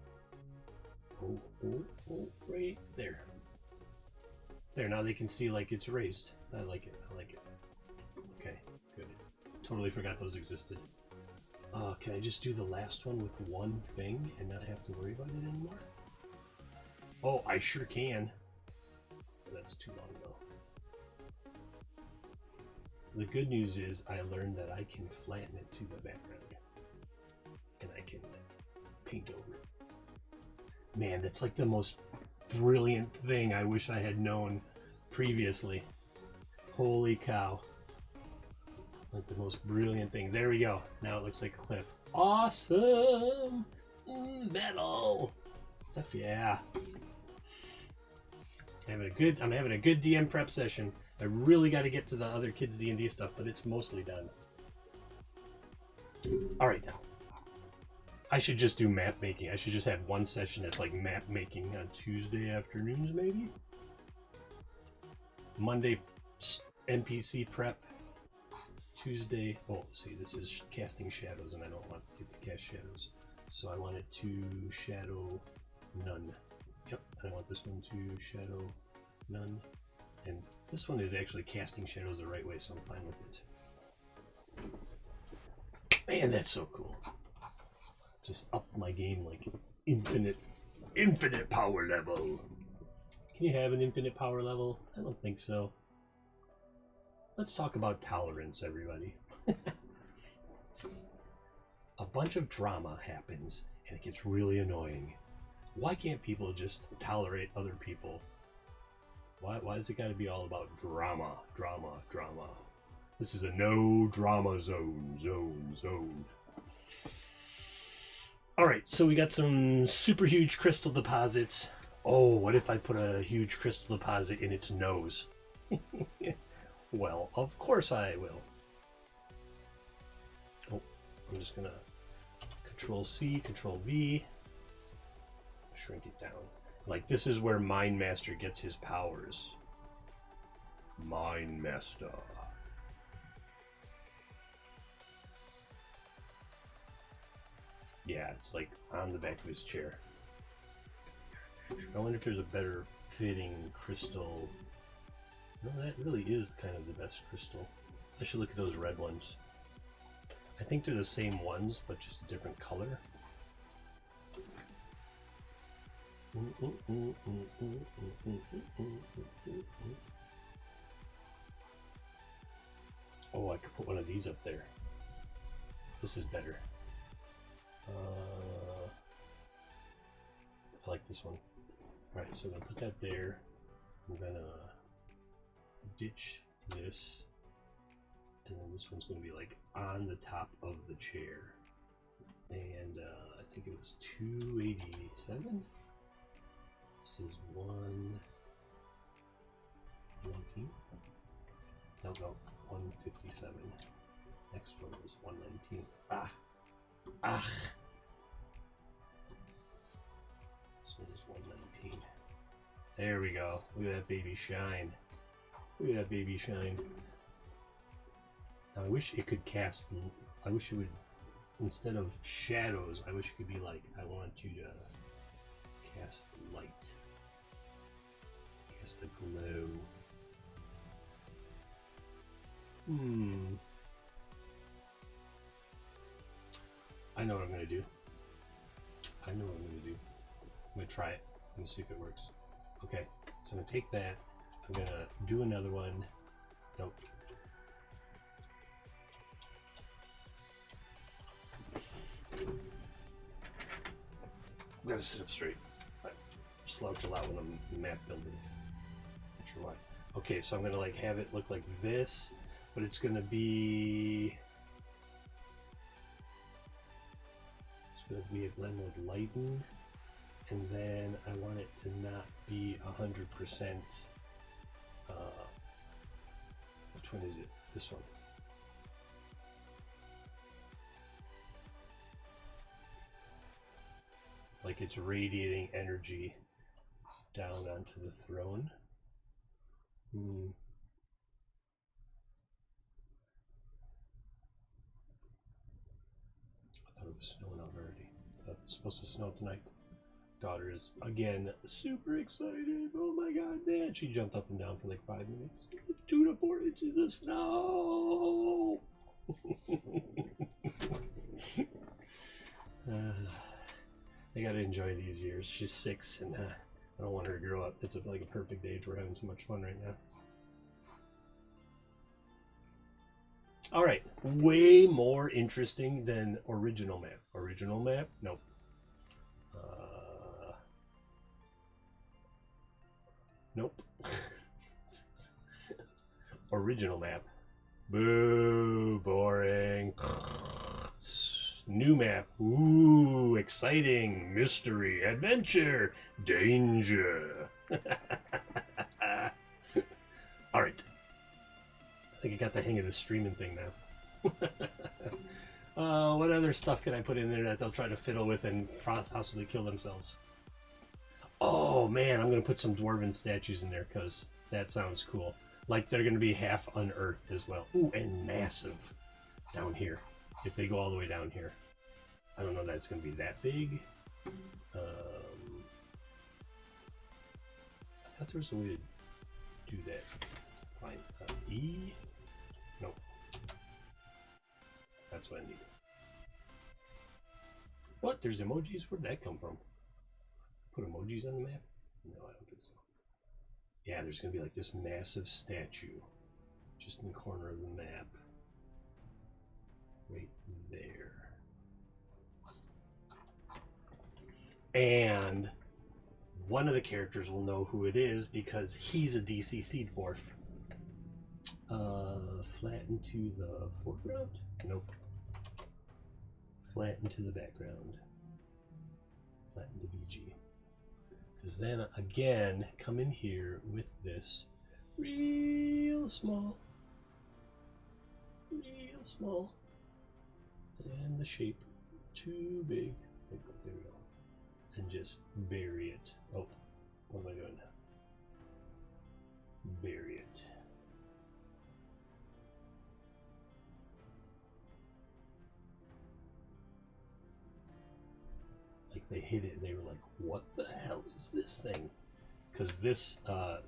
Oh, right there. There, now they can see like it's raised. I like it, I like it. Okay, good. Totally forgot those existed. Can I just do the last one with one thing and not have to worry about it anymore? Oh, I sure can. That's too long though. The good news is I learned that I can flatten it to the background. And I can paint over it. Man, that's like the most brilliant thing I wish I had known previously. Holy cow. Like the most brilliant thing. There we go. Now it looks like a cliff. Awesome! Metal! Stuff, yeah. I'm having a good DM prep session. I really got to get to the other kids D&D stuff, but it's mostly done. All right, now I should just do map making. I should just have one session that's like map making on Tuesday afternoons, maybe. Monday NPC prep. Tuesday. Oh, see, this is casting shadows, and I don't want it to cast shadows, so I want it to shadow none. Yep, I want this one to shadow none. And this one is actually casting shadows the right way, so I'm fine with it. Man, that's so cool. Just up my game like infinite power level. Can you have an infinite power level? I don't think so. Let's talk about tolerance, everybody. A bunch of drama happens, and it gets really annoying. Why can't people just tolerate other people? Why has it got to be all about drama? This is a no drama zone. Alright, so we got some super huge crystal deposits. Oh, what if I put a huge crystal deposit in its nose? Well, of course I will. Oh, I'm just gonna Control C, Control V. Shrink it down. Like, this is where Mind Master gets his powers. Mind Master. yeah, it's like on the back of his chair. I wonder if there's a better fitting crystal. No, that really is kind of the best crystal. I should look at those red ones. I think they're the same ones, but just a different color. Oh, I could put one of these up there. This is better. I like this one. Alright, so I'm going to put that there. I'm going to ditch this. And then this one's going to be like on the top of the chair. And I think it was 287. This is 119. No, 157. Next one was 119. Ah. This one is 119. There we go. Look at that baby shine. Look at that baby shine. Now, I wish it could cast. I wish it would, instead of shadows, I wish it could be like, I want you to cast light. Cast a glow. I know what I'm going to do. I'm going to try it. I'm going to see if it works. Okay, so I'm going to take that. I'm going to do another one. Nope. I've got to sit up straight. I slouch a lot when I'm map building. Not sure why. Okay, so I'm going to like have it look like this, but it's going to be... It's going to be a blend with lighten, and then I want it to not be 100%. Which one is it? This one. Like it's radiating energy down onto the throne. I thought it was snowing out already. So it's supposed to snow tonight. Daughter is again super excited. Oh my god, man. She jumped up and down for like 5 minutes. 2 to 4 inches of snow. I gotta enjoy these years. She's 6 and I don't want her to grow up. It's like a perfect age. We're having so much fun right now. Alright, way more interesting than original map. Original map? Nope. Nope. Original map. Boo, boring. New map. Ooh, exciting. Mystery, adventure, danger. Alright. I think I got the hang of the streaming thing now. What other stuff can I put in there that they'll try to fiddle with and possibly kill themselves? Oh man, I'm going to put some dwarven statues in there because that sounds cool. Like they're going to be half unearthed as well. Ooh, and massive down here. If they go all the way down here. I don't know that it's going to be that big. I thought there was a way to do that. Fine. E? Nope. That's what I need. What? There's emojis? Where'd that come from? Put emojis on the map? No, I don't think so. Yeah, there's going to be like this massive statue just in the corner of the map. Right there. And one of the characters will know who it is because he's a DCC dwarf. Flatten to the foreground? Nope. Flatten to the background. Flatten to VG. Because then again, come in here with this real small, and the shape too big. There we go. And just bury it. Oh, what am I doing? Bury it. they hit it and they were like, "What the hell is this thing?" Because this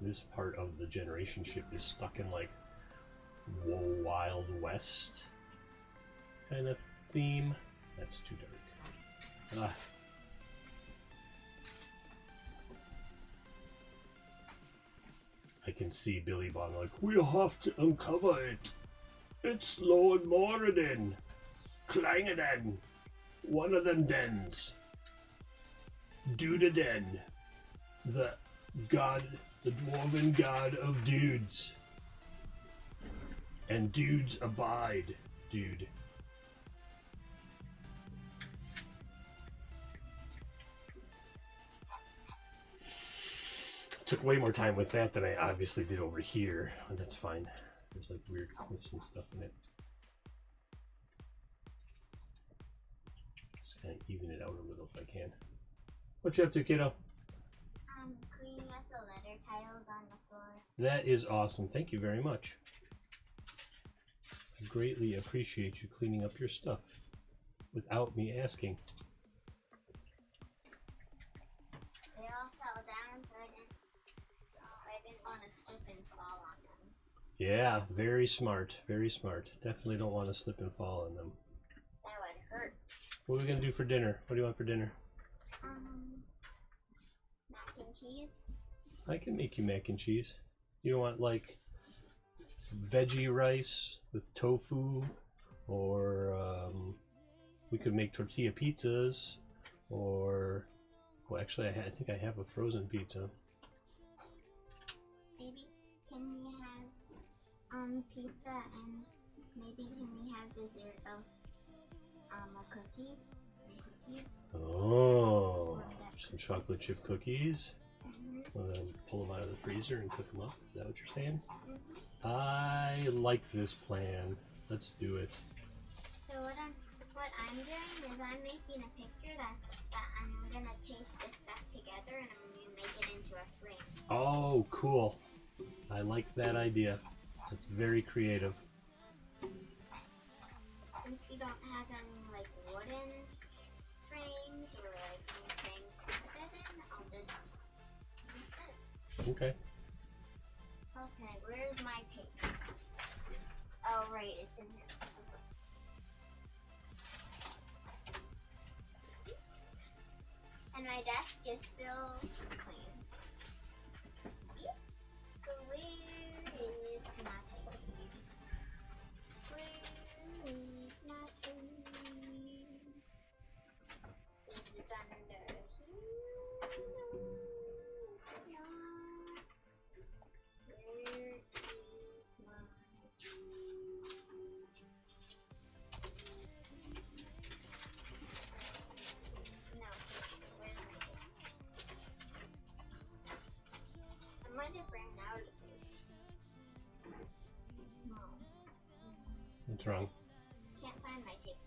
this part of the generation ship is stuck in like Wild West kind of theme. That's too dark. I can see Billy Bond like, "We'll have to uncover it. It's Lord Moradin, Clangadan, one of them dens. Dudaden, the god, the dwarven god of dudes. And dudes abide, dude." Took way more time with that than I obviously did over here, but that's fine. There's like weird cliffs and stuff in it. Just kind of even it out a little if I can. What you up to, kiddo? Cleaning up the letter titles on the floor. That is awesome. Thank you very much. I greatly appreciate you cleaning up your stuff without me asking. They all fell down, so I didn't want to slip and fall on them. Yeah, very smart. Very smart. Definitely don't want to slip and fall on them. That would hurt. What are we going to do for dinner? What do you want for dinner? Mac and cheese. I can make you mac and cheese. You don't want like veggie rice with tofu, or we could make tortilla pizzas, or well, actually, I think I have a frozen pizza. Maybe can we have pizza and maybe can we have dessert of a cookie? Cookies. Oh, some chocolate chip cookies. Mm-hmm. And then pull them out of the freezer and cook them up. Is that what you're saying? Mm-hmm. I like this plan. Let's do it. So what I'm doing is I'm making a picture that I'm gonna tape this back together and I'm gonna make it into a frame. Oh, cool. I like that idea. That's very creative. Since we don't have any like wooden frames or like any frames to put it in, I'll just use this. Okay. Okay, where's my tape? Oh right, it's in here. And my desk is still clean. So where is my tape? Where is my tape? Is it under here? No, it's not. Where is my tape? No, seriously, where's my tape? I might have ran out of tape. No. What's wrong? Can't find my tape.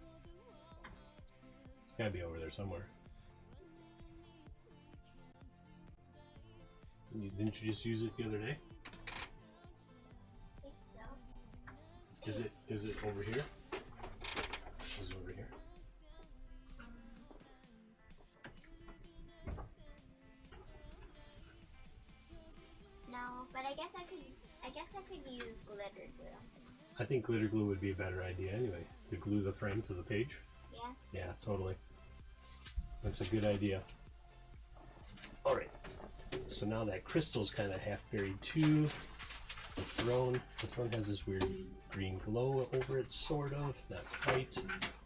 It's gotta be over there somewhere. Didn't you just use it the other day? I think so. Is it over here? Is it over here? No, but I guess I could use glitter glue. I think glitter glue would be a better idea anyway, to glue the frame to the page. Yeah. Yeah, totally. That's a good idea. All right. So now that crystal's kind of half buried too. The throne has this weird green glow over it, sort of. Not quite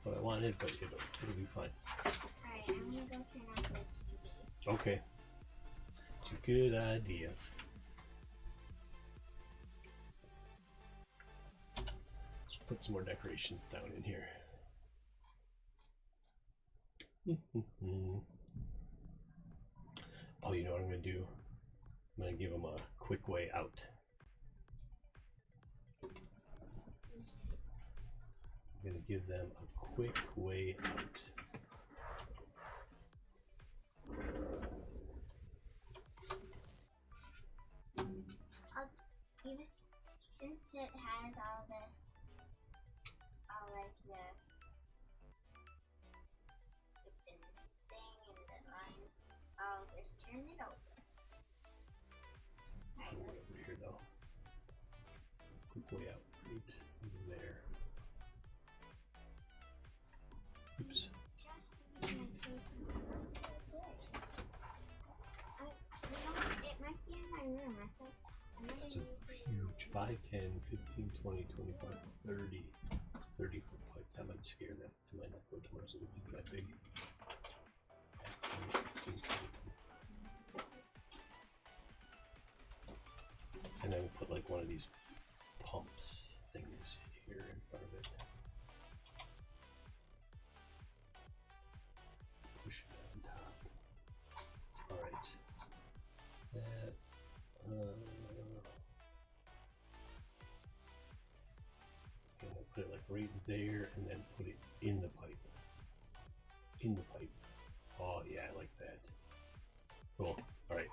what I wanted, but it'll be fine. Alright, I'm gonna go turn off the TV. Okay. It's a good idea. Let's put some more decorations down in here. Oh, you know what I'm going to do? I'm going to give them a quick way out. I'm going to give them a quick way out. Even since it has all like the thing and the just turn it over. Alright, Way over here though. Quick way out. Right there. Oops. just leave my cake. It might be in my room. I thought That's a huge 5, 10, 15, 20, 25, 30, 30 foot pipe. That might scare them. It might not go towards it if it's that big. 10, 15, 20. And then we put like one of these pumps things here in front of it. Push it on top. Alright. That. Okay, we'll put it like right there and then put it in the pipe. In the pipe. Oh yeah, I like that. Cool. Alright.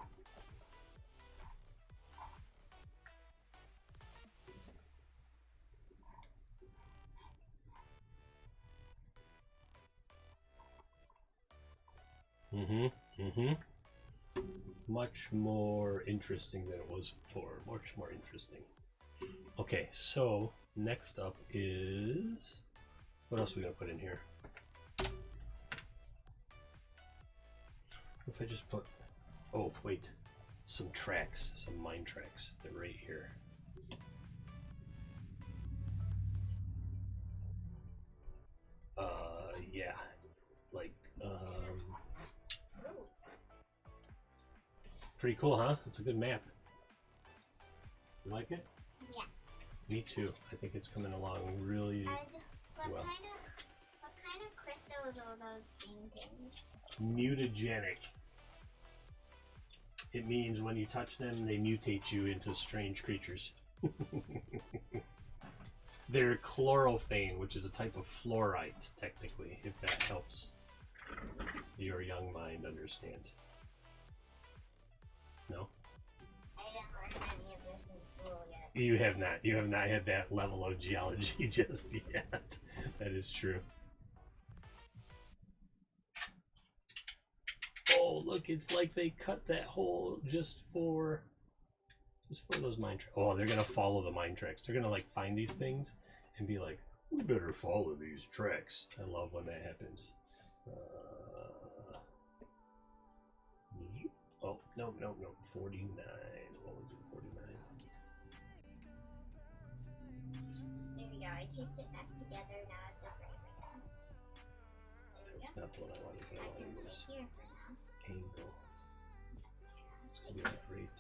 Much more interesting than it was before. Much more interesting. Okay, so next up is, what else are we gonna put in here? What if I just put, oh wait, some tracks, some mine tracks. They're right here. Yeah, like pretty cool, huh? It's a good map. You like it? Yeah. Me too. I think it's coming along really And what well. kind of crystals are those green things? Mutagenic. It means when you touch them, they mutate you into strange creatures. They're chlorophane, which is a type of fluorite, technically, if that helps your young mind understand. No? I didn't learn any of this in school yet. You have not. You have not had that level of geology just yet. That is true. Oh, look, it's like they cut that hole just for those mine tracks. Oh, they're gonna follow the mine tracks. They're gonna like find these things and be like, we better follow these tracks. I love when that happens. Oh, no. 49. What was it? 49. There we go. I taped it back together. Now it's the frame again. There we It's go. not the one I wanted. I can put it here for now. Angle. It's gonna be like right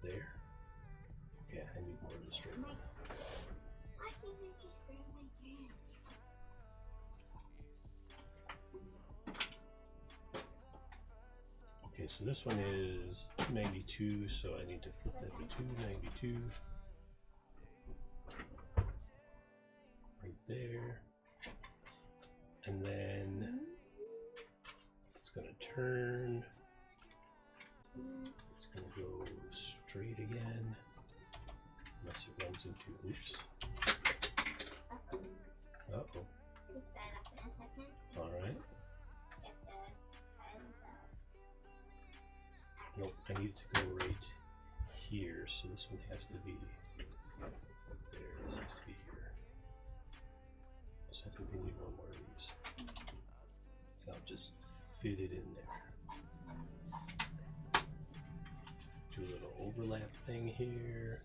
there. Okay, I need more of the straight one. Why can't I just grab my hand? Okay, so this one is 292, so I need to flip that to 292. Right there. And then it's gonna turn. It's gonna go straight again. Unless it runs into, oops. Uh-oh. Pick that up in a second. Alright. Get the tiles out. Nope, I need to go right here, so this one has to be there. This has to be here. So I think we need one more of these. And I'll just fit it in there. Do a little overlap thing here.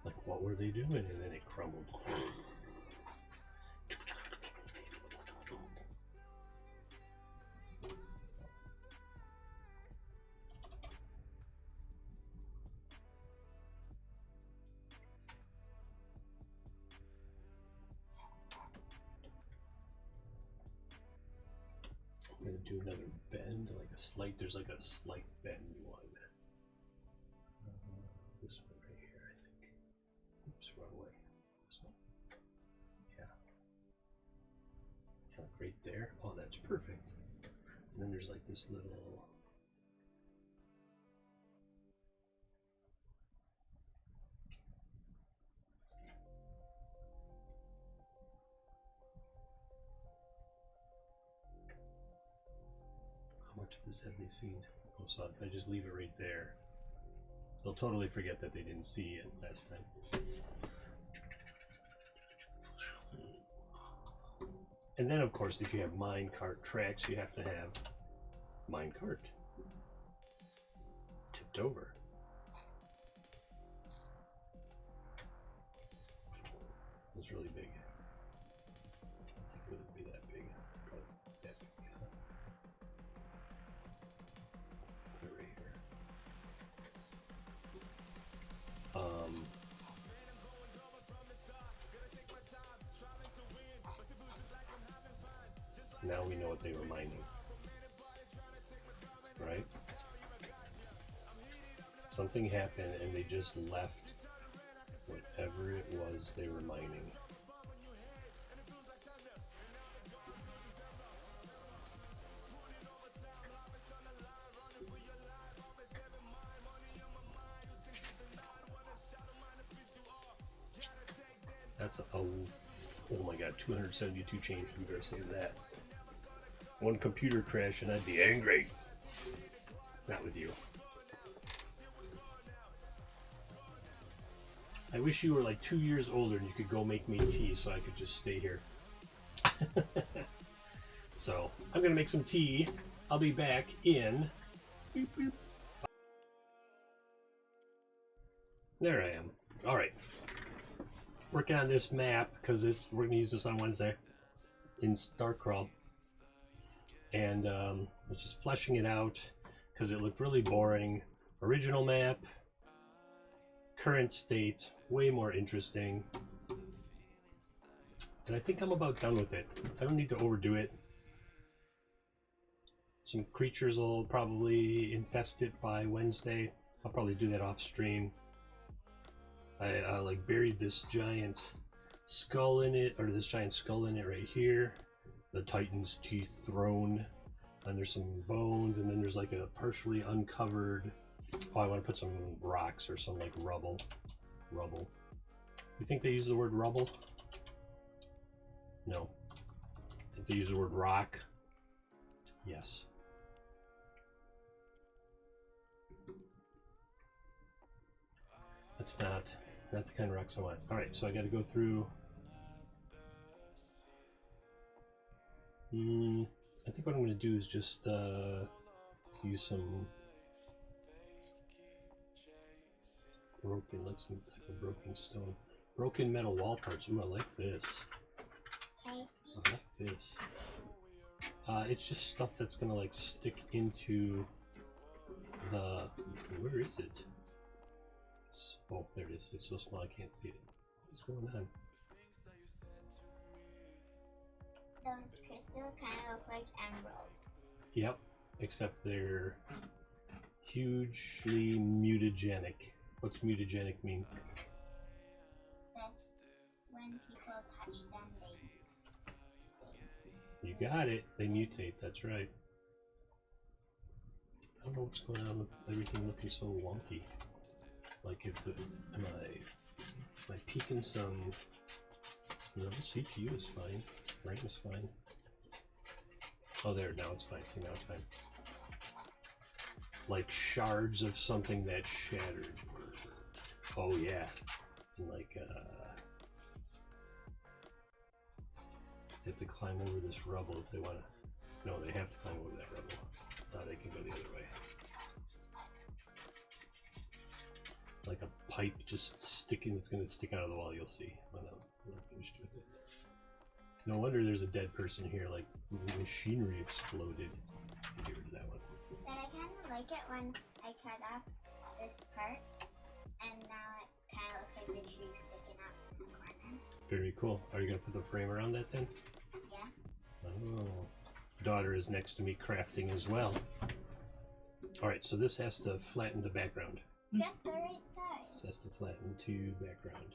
Like, what were they doing? And then it crumbled. I'm gonna do another bend, like a slight, there's like a slight bend one. This one right here, I think. this little. How much of this have they seen? Oh, so if I just leave it right there, they'll totally forget that they didn't see it last time. And then, of course, if you have minecart tracks, you have to have minecart tipped over. It's really big. I don't think it would be that big. Probably that big. Put it right here. Now we know what they were mining, right? Something happened and they just left whatever it was they were mining. That's a, oh my god, 272 change. You better save that. One computer crash and I'd be angry. Not with you. I wish you were like 2 years older and you could go make me tea so I could just stay here. So, I'm gonna make some tea. I'll be back in... Beep, beep. There I am. Alright. Working on this map, because we're gonna use this on Wednesday in StarCrawl. And was just fleshing it out because it looked really boring. Original map, current state, way more interesting. And I think I'm about done with it. I don't need to overdo it. Some creatures will probably infest it by Wednesday. I'll probably do that off stream. I like buried this giant skull in it, or this giant skull in it right here. The Titan's Teeth throne, and there's some bones, and then there's like a partially uncovered. Oh, I want to put some rocks or some like rubble. You think they use the word rubble? No. I think they use the word rock. Yes. That's not the kind of rocks I want. All right, so I got to go through. I think what I'm going to do is just use some broken, like some type of broken stone. Broken metal wall parts. Ooh, I like this. I like this. It's just stuff that's going to like stick into the... Where is it? Oh, there it is. It's so small I can't see it. What's going on? Those crystals kind of look like emeralds. Yep, except they're hugely mutagenic. What's mutagenic mean? That when people touch them, they You got it. They mutate. That's right. I don't know what's going on with everything looking so wonky. Like, if the am I peeking some? No, the CPU is fine. RAM is fine. Oh, there. Now it's fine. See, now it's fine. Like shards of something that shattered. Oh yeah, and like they have to climb over this rubble if they want to. No, they have to climb over that rubble. They can go the other way. Like a pipe just sticking. It's going to stick out of the wall. You'll see when I'm finished with it. No wonder there's a dead person here. Like machinery exploded. Get rid of that one. But I kind of like it when I cut off this part, and now it kind of looks like the tree sticking out from the corner. Very cool. Are you going to put the frame around that then? Yeah. Oh. Daughter is next to me crafting as well. Alright, so this has to flatten the background. Just the right size. This has to flatten to background.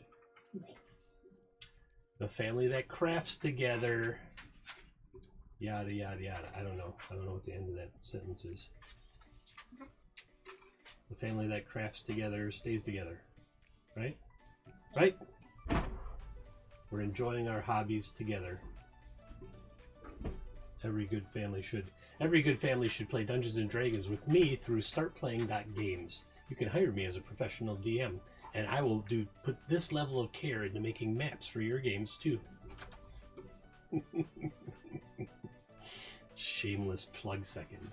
Wait. The family that crafts together. Yada yada yada. I don't know. I don't know what the end of that sentence is. The family that crafts together stays together. Right? Right? We're enjoying our hobbies together. Every good family should. Every good family should play Dungeons and Dragons with me through startplaying.games. You can hire me as a professional DM, and I will put this level of care into making maps for your games too. Shameless plug second.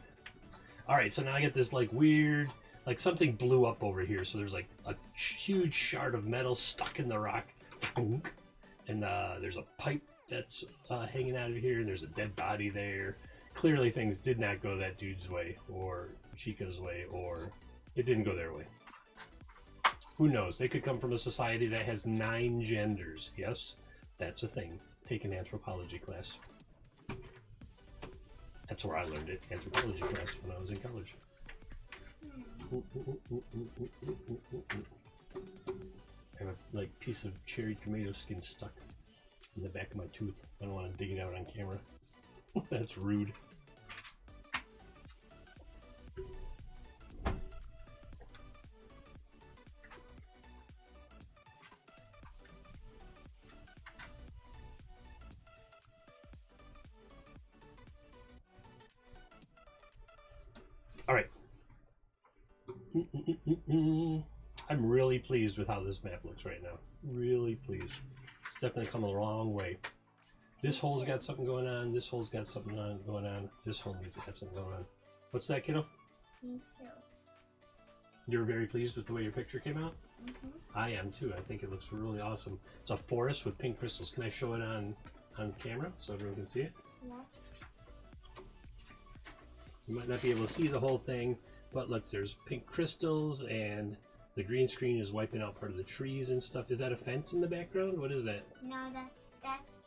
Alright, so now I get this like weird, like something blew up over here. So there's like a huge shard of metal stuck in the rock. And there's a pipe that's hanging out of here, and there's a dead body there. Clearly things did not go that dude's way, or Chica's way, or it didn't go their way. Who knows? They could come from a society that has 9 genders. Yes, that's a thing. Take an anthropology class. That's where I learned it. Anthropology class when I was in college. I have a like piece of cherry tomato skin stuck in the back of my tooth. I don't want to dig it out on camera. That's rude. All right. I'm really pleased with how this map looks right now. Really pleased. It's definitely come a long way. This hole's got something going on. This hole's got something going on. This hole needs to have something going on. What's that, kiddo? Me too. You're very pleased with the way your picture came out? Mm-hmm. I am too. I think it looks really awesome. It's a forest with pink crystals. Can I show it on camera so everyone can see it? Yeah. You might not be able to see the whole thing, but look, there's pink crystals and the green screen is wiping out part of the trees and stuff. Is that a fence in the background? What is that? No, that's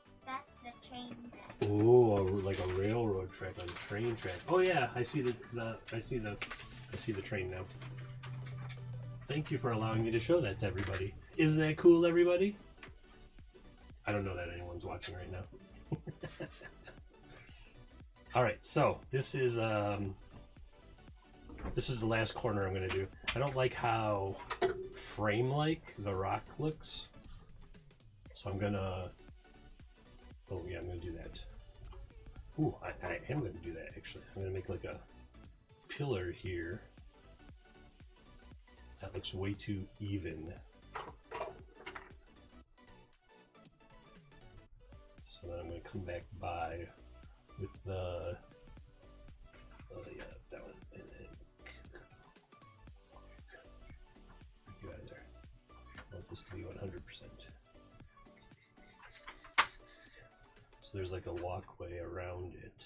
the train track. Oh, like a railroad track on a train track. Oh yeah, I see I see the train now. Thank you for allowing me to show that to everybody. Isn't that cool, everybody? I don't know that anyone's watching right now. All right, so this is the last corner I'm going to do. I don't like how frame-like the rock looks, so I'm gonna. Oh yeah, I'm gonna do that. Ooh, I am gonna do that actually. I'm gonna make like a pillar here. That looks way too even. So then I'm gonna come back by with the yeah, that one, and then get out of there. I want this to be 100%. So there's like a walkway around it.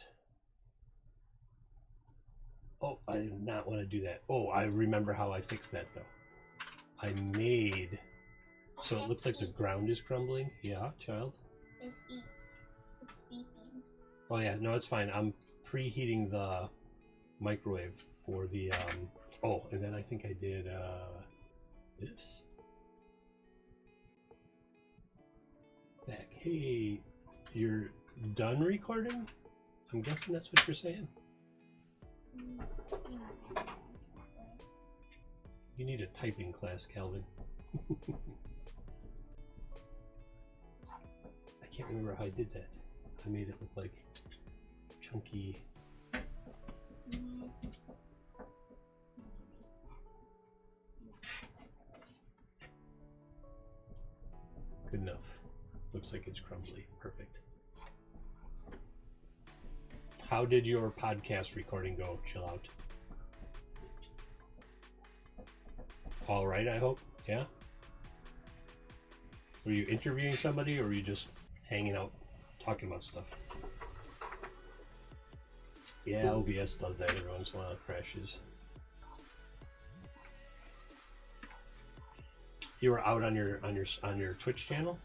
Oh, I did not want to do that. Oh, I remember how I fixed that though. I made so it looks like the ground is crumbling. Yeah, child. It's beeping. Oh yeah, no, it's fine. I'm preheating the microwave for the oh, and then I think I did this. Back. Hey, you're done recording? I'm guessing that's what you're saying. You need a typing class, Calvin. I can't remember how I did that. I made it look like chunky. Good enough. Looks like it's crumbly. Perfect. How did your podcast recording go? Chill out. All right, I hope. Yeah? Were you interviewing somebody or were you just hanging out talking about stuff? Yeah, OBS does that every once in a while. It crashes. You were out on your Twitch channel?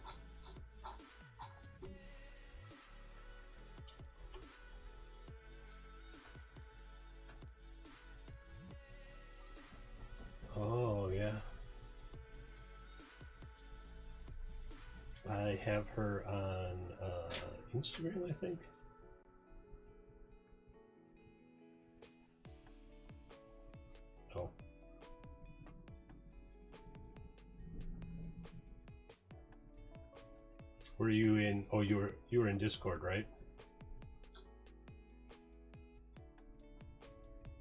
Oh, yeah. I have her on Instagram, I think. Were you in? Oh, you were in Discord, right?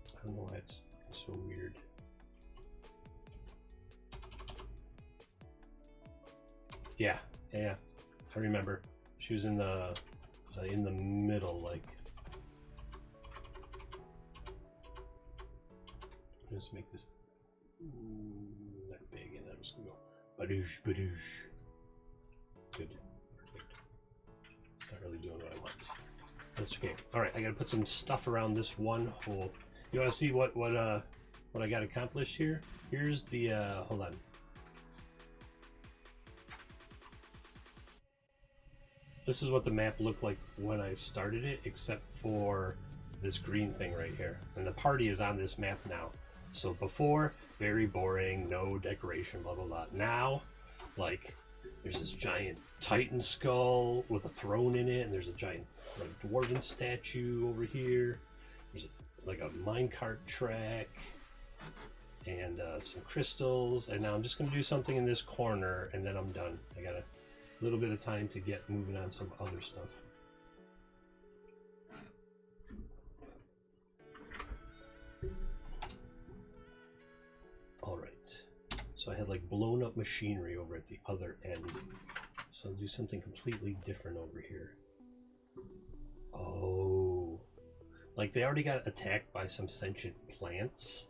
I don't know why it's so weird. Yeah, yeah, I remember. She was in the middle, like. Let's make this that big, and then I'm just gonna go badoosh, badoosh. Good, perfect. It's not really doing what I want. That's okay. All right, I gotta put some stuff around this one hole. You want to see what I got accomplished here? Here's the hold on. This is what the map looked like when I started it, except for this green thing right here. And the party is on this map now. So before, very boring, no decoration, blah, blah, blah. Now, like, there's this giant Titan skull with a throne in it, and there's a giant like, dwarven statue over here. There's like a minecart track, and some crystals. And now I'm just going to do something in this corner, and then I'm done. I got a little bit of time to get moving on some other stuff. All right, so I had like blown up machinery over at the other end. So I'll do something completely different over here. Oh, like they already got attacked by some sentient plants.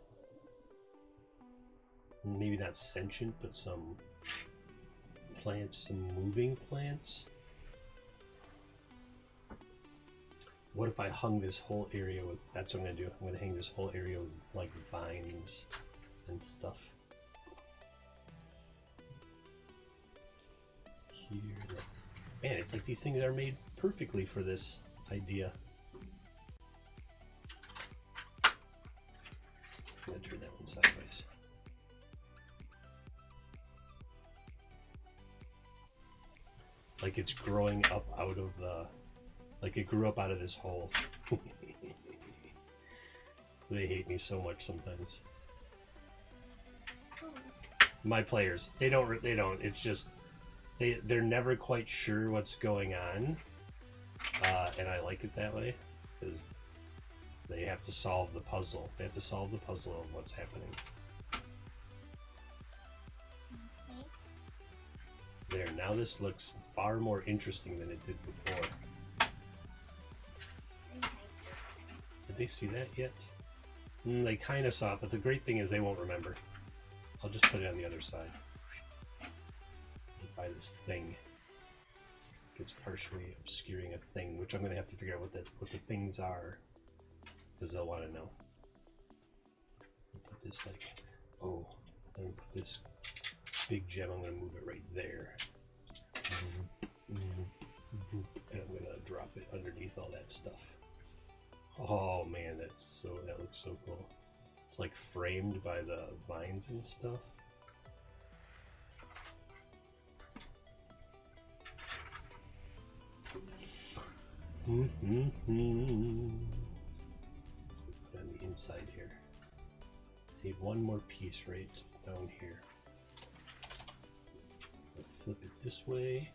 Maybe not sentient, but some plants, some moving plants. What if I hung this whole area with, that's what I'm gonna do. I'm gonna hang this whole area with like vines and stuff. Here. Man, it's like these things are made perfectly for this idea. I'm gonna turn that one sideways. Like it's growing up out of the, like it grew up out of this hole. They hate me so much sometimes. My players, they don't, it's just, they're never quite sure what's going on. And I like it that way, because they have to solve the puzzle. They have to solve the puzzle of what's happening. There, now this looks far more interesting than it did before. Did they see that yet? They kind of saw it, but the great thing is they won't remember. I'll just put it on the other side. By this thing. It's partially obscuring a thing, which I'm going to have to figure out what the things are, because they'll want to know. Put this like, oh, I'm going to put this big gem, I'm going to move it right there. And I'm going to drop it underneath all that stuff. Oh man, that looks so cool. It's like framed by the vines and stuff. Put on the inside here. Need one more piece right down here. I'll flip it this way.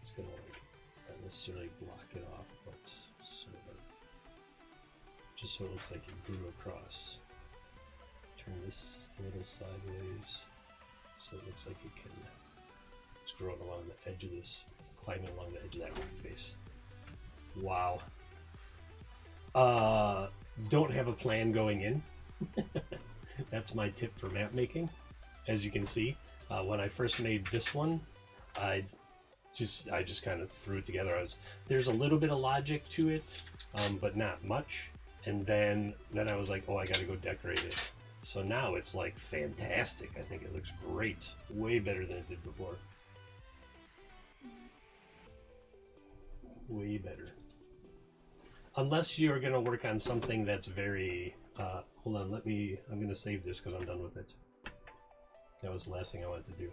It's gonna like not necessarily block it off, but sort of just so it looks like it grew across. Turn this a little sideways so it looks like it's growing along the edge of this, climbing along the edge of that rock face. Wow. Don't have a plan going in. That's my tip for map making. As you can see, when I first made this one, I just kind of threw it together. There's a little bit of logic to it, but not much. And then I was like, oh, I gotta go decorate it. So now it's like fantastic. I think it looks great. Way better than it did before. Way better. Unless you're gonna work on something that's very, hold on, I'm gonna save this because I'm done with it. That was the last thing I wanted to do.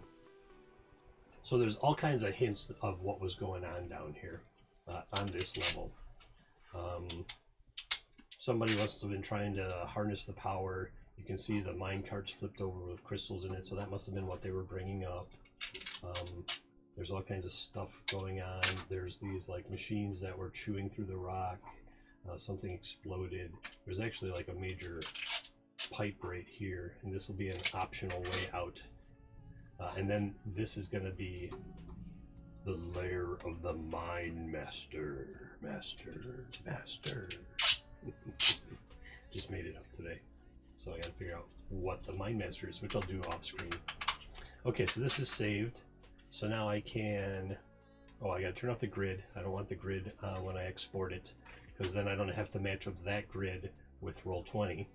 So there's all kinds of hints of what was going on down here, on this level. Somebody must have been trying to harness the power. You can see the mine carts flipped over with crystals in it, so that must have been what they were bringing up. There's all kinds of stuff going on. There's these like machines that were chewing through the rock. Something exploded. There's actually like a major pipe right here, and this will be an optional way out. And then this is going to be the lair of the Mine Master. Master. Just made it up today. So I gotta figure out what the Mine Master is, which I'll do off screen. Okay, so this is saved. So now I can, I gotta turn off the grid. I don't want the grid when I export it, because then I don't have to match up that grid with Roll20,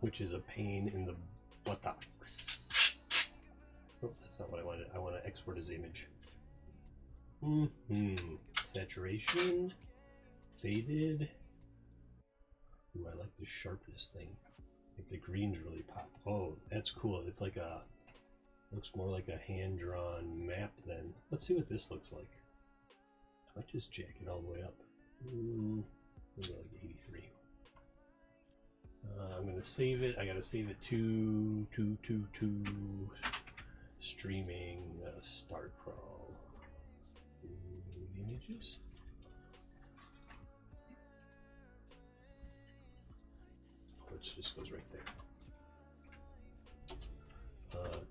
which is a pain in the buttocks. Oh, that's not what I wanted. I want to export as image. Saturation, faded. Ooh, I like the sharpness thing. Like the greens really pop. Oh, that's cool. It's like looks more like a hand-drawn map then. Let's see what this looks like. I might just jack it all the way up. Maybe like 83. I'm gonna save it. I gotta save it to streaming start crawl. Images. Which just goes right there.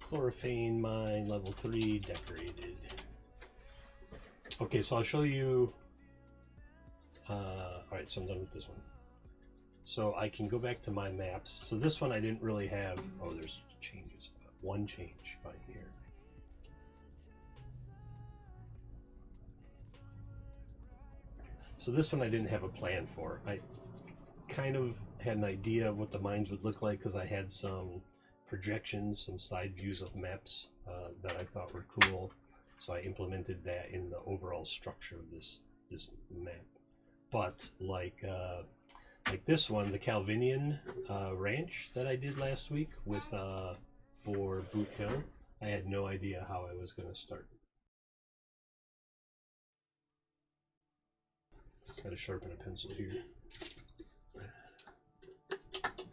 Chlorophane mine level 3 decorated. Okay, so I'll show you. Alright, so I'm done with this one. So I can go back to my maps. So this one I didn't really have. Oh, there's changes. One change fine here. So this one I didn't have a plan for. I kind of had an idea of what the mines would look like because I had some projections, some side views of maps that I thought were cool. So I implemented that in the overall structure of this map. But like this one, the Calvinian ranch that I did last week with for Boot Hill, I had no idea how I was going to start. Got to sharpen a pencil here.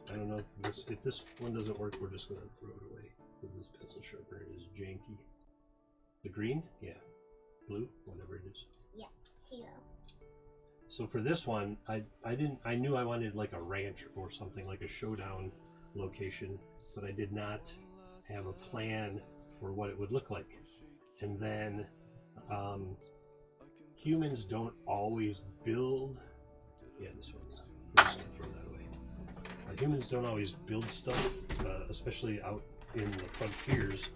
I don't know if this one doesn't work, we're just going to throw it away because this pencil sharpener is janky. The green? Yeah. Blue? Whatever it is. Yes, teal. So for this one, I knew I wanted like a ranch or something, like a showdown location, but I did not have a plan for what it would look like. And then humans don't always build. Yeah, this one's. I'm just gonna throw that away. Humans don't always build stuff, especially out in the frontiers,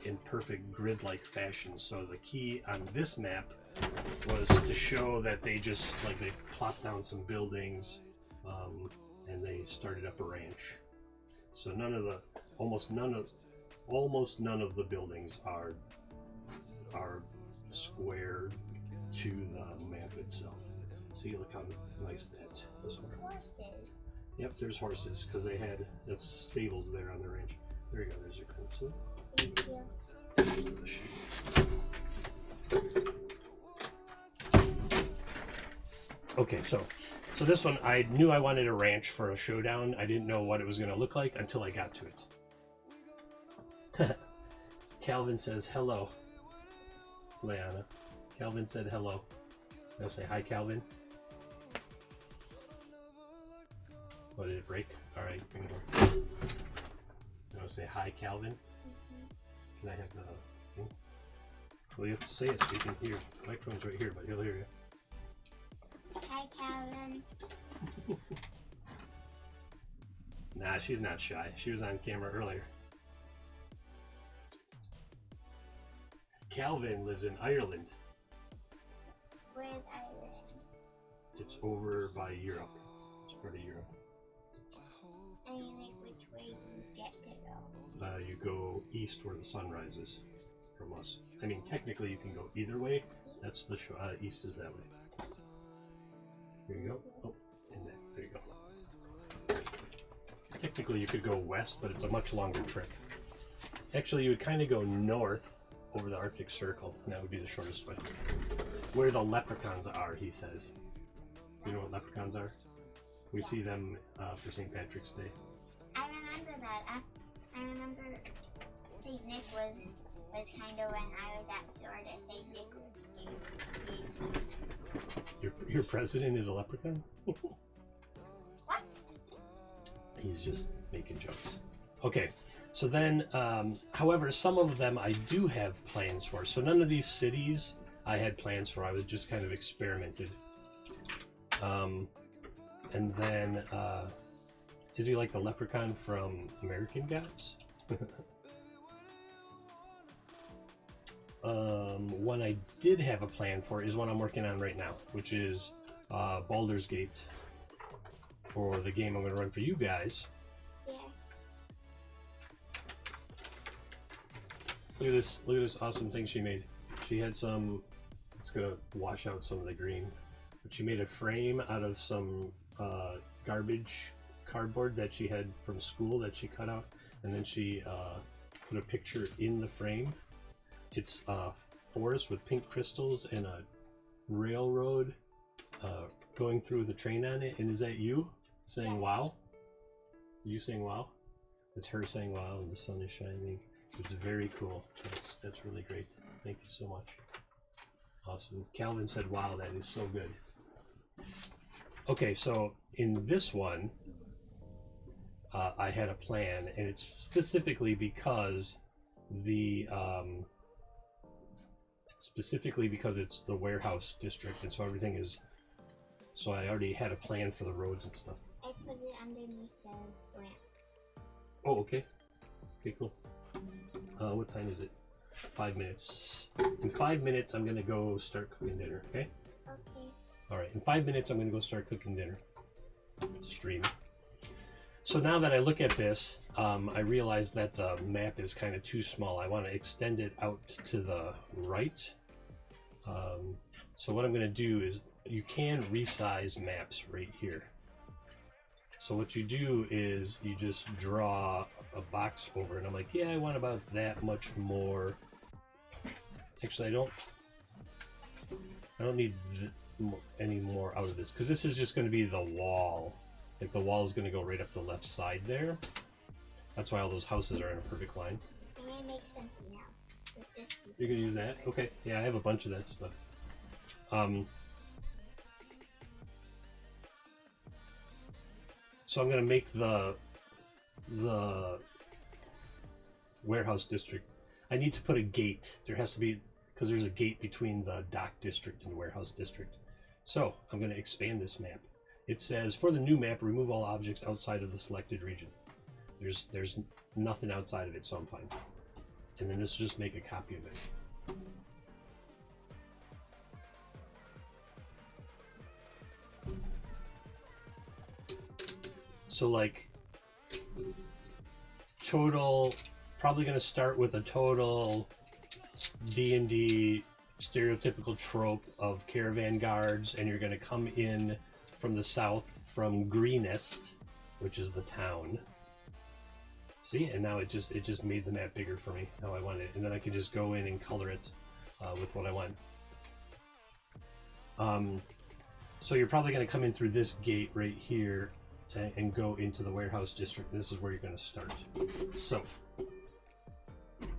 in perfect grid-like fashion. So the key on this map was to show that they just they plopped down some buildings, and they started up a ranch. So almost none of the buildings are square to the map itself. See, look how nice this one. Horses. Yep, there's horses because they had stables there on the ranch. There you go. There's your pencil. Thank you. Okay, so this one, I knew I wanted a ranch for a showdown. I didn't know what it was going to look like until I got to it. Calvin says hello. Leanna. Calvin said hello. I'll say hi, Calvin. Oh, did it break? All right, here we go. You want to say hi, Calvin? Can I have the thing? Well, you have to say it so you can hear. The microphone's right here, but he'll hear you. Hi, Calvin. Nah, she's not shy. She was on camera earlier. Calvin lives in Ireland. Where's Ireland? It's over by Europe. It's part of Europe. I mean, like, which way do you get to go? You go east where the sun rises from us. I mean, technically you can go either way. That's the show. East is that way. Here you go. Oh, and there you go. Technically you could go west, but it's a much longer trip. Actually, you would kind of go north over the Arctic Circle, and that would be the shortest way. Where the leprechauns are, he says. You know what leprechauns are? We see them for St. Patrick's Day. I remember that. I remember St. Nick was was kind of when I was at Florida State gave me. Your president is a leprechaun? What? He's just making jokes. Okay, so then, however, some of them I do have plans for. So none of these cities I had plans for. I was just kind of experimented. And then, is he like the leprechaun from American Gods? One I did have a plan for is one I'm working on right now, which is Baldur's Gate for the game I'm going to run for you guys. Yeah. Look at this awesome thing she made. She had some, it's going to wash out some of the green, but she made a frame out of some garbage cardboard that she had from school that she cut out, and then she put a picture in the frame. It's a forest with pink crystals and a railroad going through the train on it. And is that you saying Yes. wow? You saying wow? It's her saying wow, and the sun is shining. It's very cool. That's really great. Thank you so much. Awesome. Calvin said wow, that is so good. Okay, so in this one, I had a plan, and it's specifically because it's the warehouse district, and so everything is. So I already had a plan for the roads and stuff. I put it underneath the lamp. Oh, okay. Okay, cool. What time is it? 5 minutes. In 5 minutes, I'm gonna go start cooking dinner. Okay. Okay. All right. In 5 minutes, I'm gonna go start cooking dinner. Stream. So now that I look at this, I realize that the map is kind of too small. I want to extend it out to the right. So what I'm going to do is, you can resize maps right here. So what you do is you just draw a box over, and I'm like, yeah, I want about that much more. Actually, I don't need any more out of this, because this is just going to be the wall. Like, the wall is going to go right up the left side there. That's why all those houses are in a perfect line. I'm gonna make something else with this. You're going to use that? Okay. Yeah, I have a bunch of that stuff. So I'm going to make the warehouse district. I need to put a gate. There has to be, because there's a gate between the dock district and the warehouse district. So I'm going to expand this map. It says, for the new map, remove all objects outside of the selected region. There's nothing outside of it, so I'm fine. And then let's just make a copy of it. So like, total, probably going to start with a total D&D stereotypical trope of caravan guards, and you're going to come in from the south from Greenest, which is the town. See, and now it just made the map bigger for me how I want it, and then I can just go in and color it with what I want. So you're probably going to come in through this gate right here and go into the warehouse district. This is where you're going to start. So,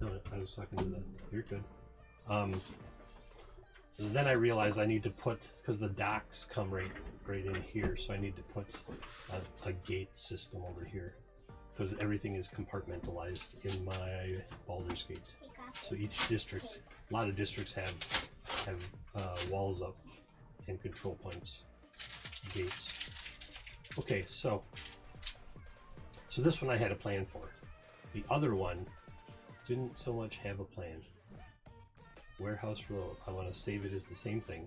no, I was talking to the. You're good. Then I realized I need to put, because the docks come right in here, so I need to put a gate system over here, because everything is compartmentalized in my Baldur's Gate. So each district, a lot of districts have walls up and control points, gates. Okay, so this one I had a plan for. The other one didn't so much have a plan. Warehouse Road, I want to save it as the same thing.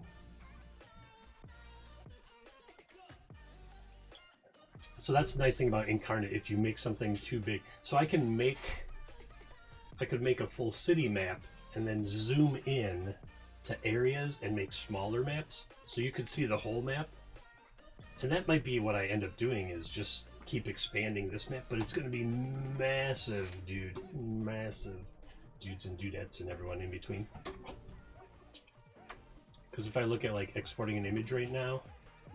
So that's the nice thing about Inkarnate, if you make something too big. So I could make a full city map and then zoom in to areas and make smaller maps, so you could see the whole map. And that might be what I end up doing, is just keep expanding this map, but it's going to be massive, dude. Massive. Dudes and dudettes and everyone in between. Because if I look at like exporting an image right now,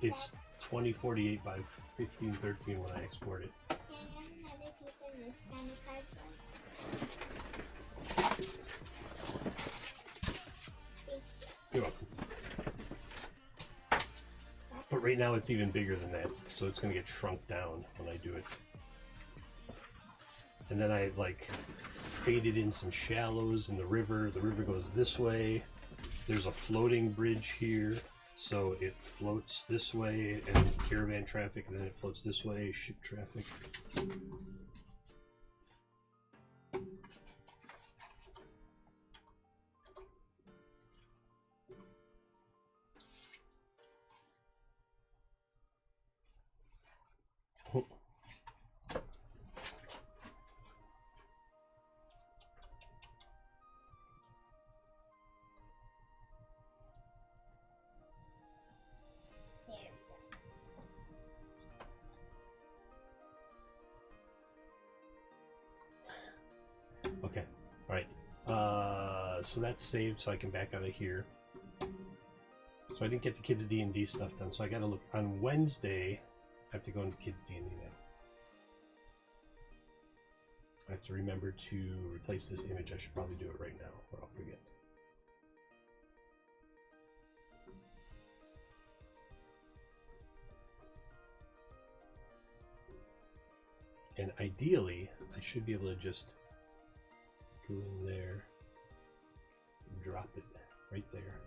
it's 2048 by 1513 when I export it. Can I have another piece of this kind of cardboard? You're welcome. But right now it's even bigger than that, so it's going to get shrunk down when I do it. And then I like faded in some shallows in the river. The river goes this way. There's a floating bridge here, so it floats this way and caravan traffic, and then it floats this way, ship traffic. Okay, all right. So that's saved, so I can back out of here. So I didn't get the kids D&D stuff done, so I got to look on Wednesday. I have to go into kids D&D now. I have to remember to replace this image. I should probably do it right now, or I'll forget. And ideally, I should be able to just go in there, drop it right there.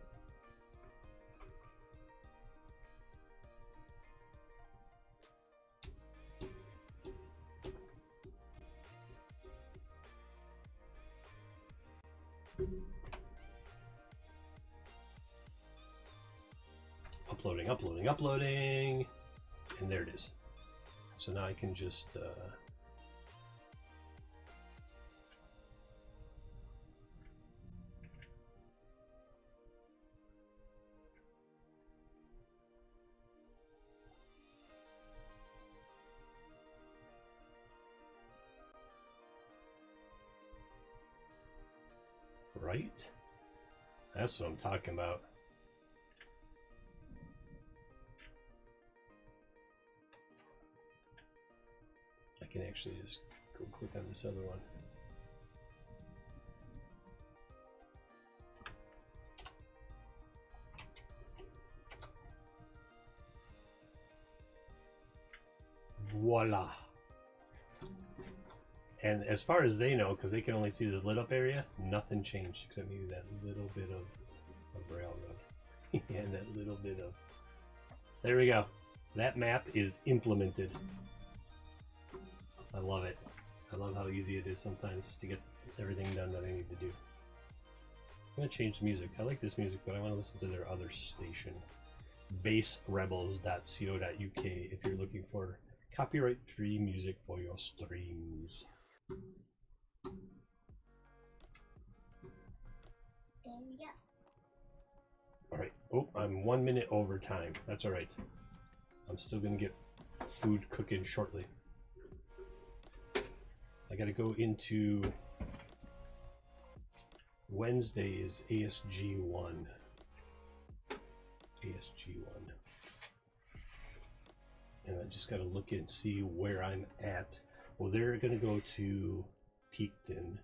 Uploading, uploading, uploading, and there it is. So now I can just right? That's what I'm talking about. I can actually just go click on this other one. Voila. And as far as they know, because they can only see this lit up area, nothing changed except maybe that little bit of railroad. And that little bit of... There we go. That map is implemented. I love it. I love how easy it is sometimes just to get everything done that I need to do. I'm going to change the music. I like this music, but I want to listen to their other station. bassrebels.co.uk if you're looking for copyright-free music for your streams. There we go. Alright. Oh, I'm 1 minute over time. That's alright. I'm still going to get food cooking shortly. I got to go into... Wednesday is ASG1. ASG1. And I just got to look and see where I'm at. Well, they're going to go to Peakton.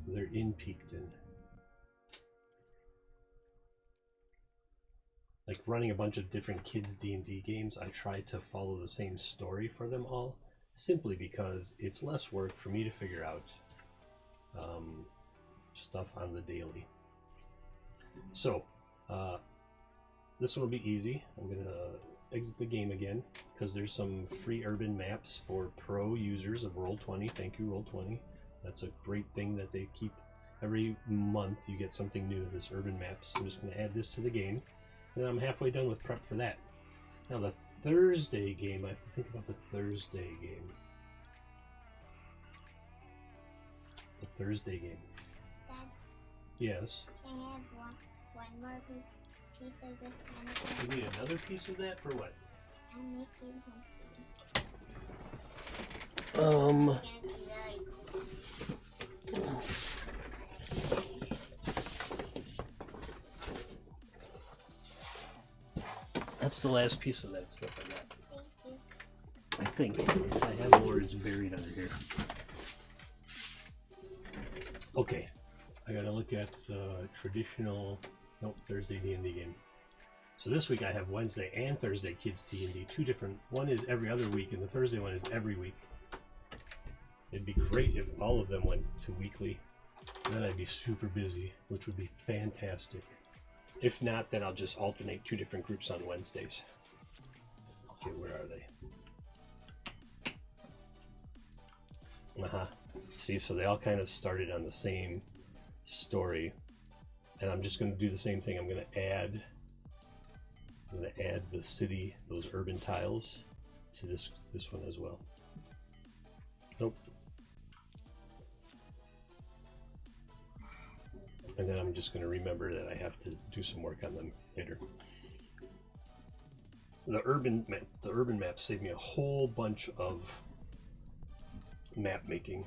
They're in Peakton. Like running a bunch of different kids D&D games, I try to follow the same story for them all, simply because it's less work for me to figure out stuff on the daily. So, this one will be easy. I'm going to exit the game again, because there's some free urban maps for pro users of Roll20. Thank you, Roll20. That's a great thing that they keep. Every month you get something new, this urban maps. I'm just going to add this to the game, and then I'm halfway done with prep for that. Now the Thursday game, I have to think about the Thursday game. The Thursday game. Dad, Yes. can I have one more piece of this kind of thing? You need another piece of that for what? I'm making something. Um. It's gonna be really cool. That's the last piece of that stuff I got. Thank you. I think. If I have more, it's buried under here. Okay. I gotta look at traditional. Nope, Thursday D&D game. So this week I have Wednesday and Thursday Kids D&D, two different. One is every other week, and the Thursday one is every week. It'd be great if all of them went to weekly. Then I'd be super busy, which would be fantastic. If not, then I'll just alternate two different groups on Wednesdays. Okay, where are they? See, so they all kind of started on the same story, and I'm just going to do the same thing. I'm going to add the city, those urban tiles, to this one as well. Nope. And then I'm just going to remember that I have to do some work on them later. The urban map saved me a whole bunch of map making.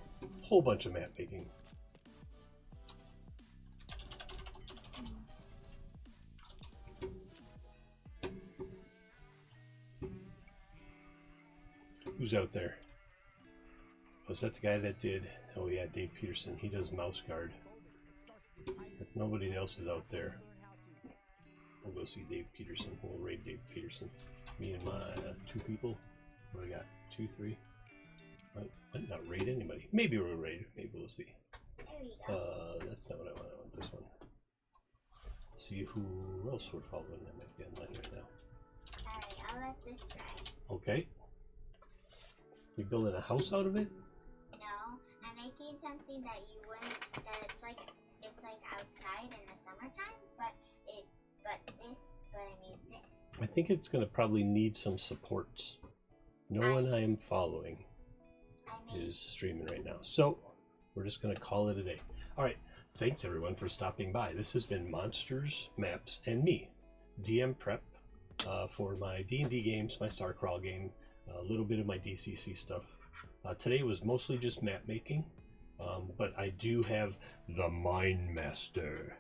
Who's out there? Was that the guy that did? Oh yeah, Dave Peterson. He does Mouse Guard. If nobody else is out there, we'll go see Dave Peterson. We'll raid Dave Peterson. Me and my 2 people. What do we got? 2, 3. Might not raid anybody. Maybe we'll raid. Maybe we'll see. There we go. That's not what I want. I want this one. See who else we're following. That might be online right now. Alright, I'll let this dry. Okay. You building a house out of it? No, I'm making something that you wouldn't. That it's like outside in the summertime, but I mean this. I think it's going to probably need some supports. No one I am following is streaming right now, so we're just going to call it a day. All right, thanks everyone for stopping by. This has been Monsters, Maps, and me, DM prep for my D&D games, my Star Crawl game, a little bit of my DCC stuff. Today was mostly just map making, but I do have the Mind Master,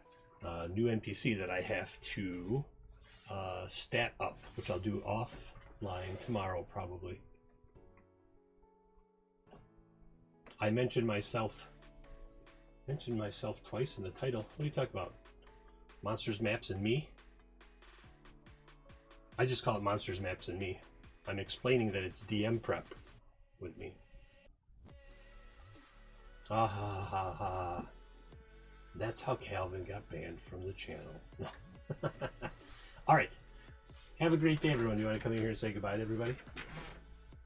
new NPC that I have to stat up, which I'll do offline tomorrow probably. I mentioned myself twice in the title. What are you talking about? Monsters, Maps, and Me? I just call it Monsters, Maps, and Me. I'm explaining that it's DM prep with me. Ah ha ha ha. That's how Calvin got banned from the channel. All right. Have a great day, everyone. Do you want to come in here and say goodbye to everybody?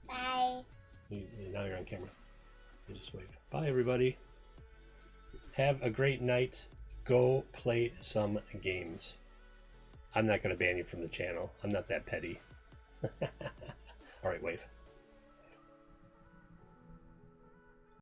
Bye. Now you're on camera. You just wave. Bye, everybody. Have a great night. Go play some games. I'm not going to ban you from the channel. I'm not that petty. All right, wave.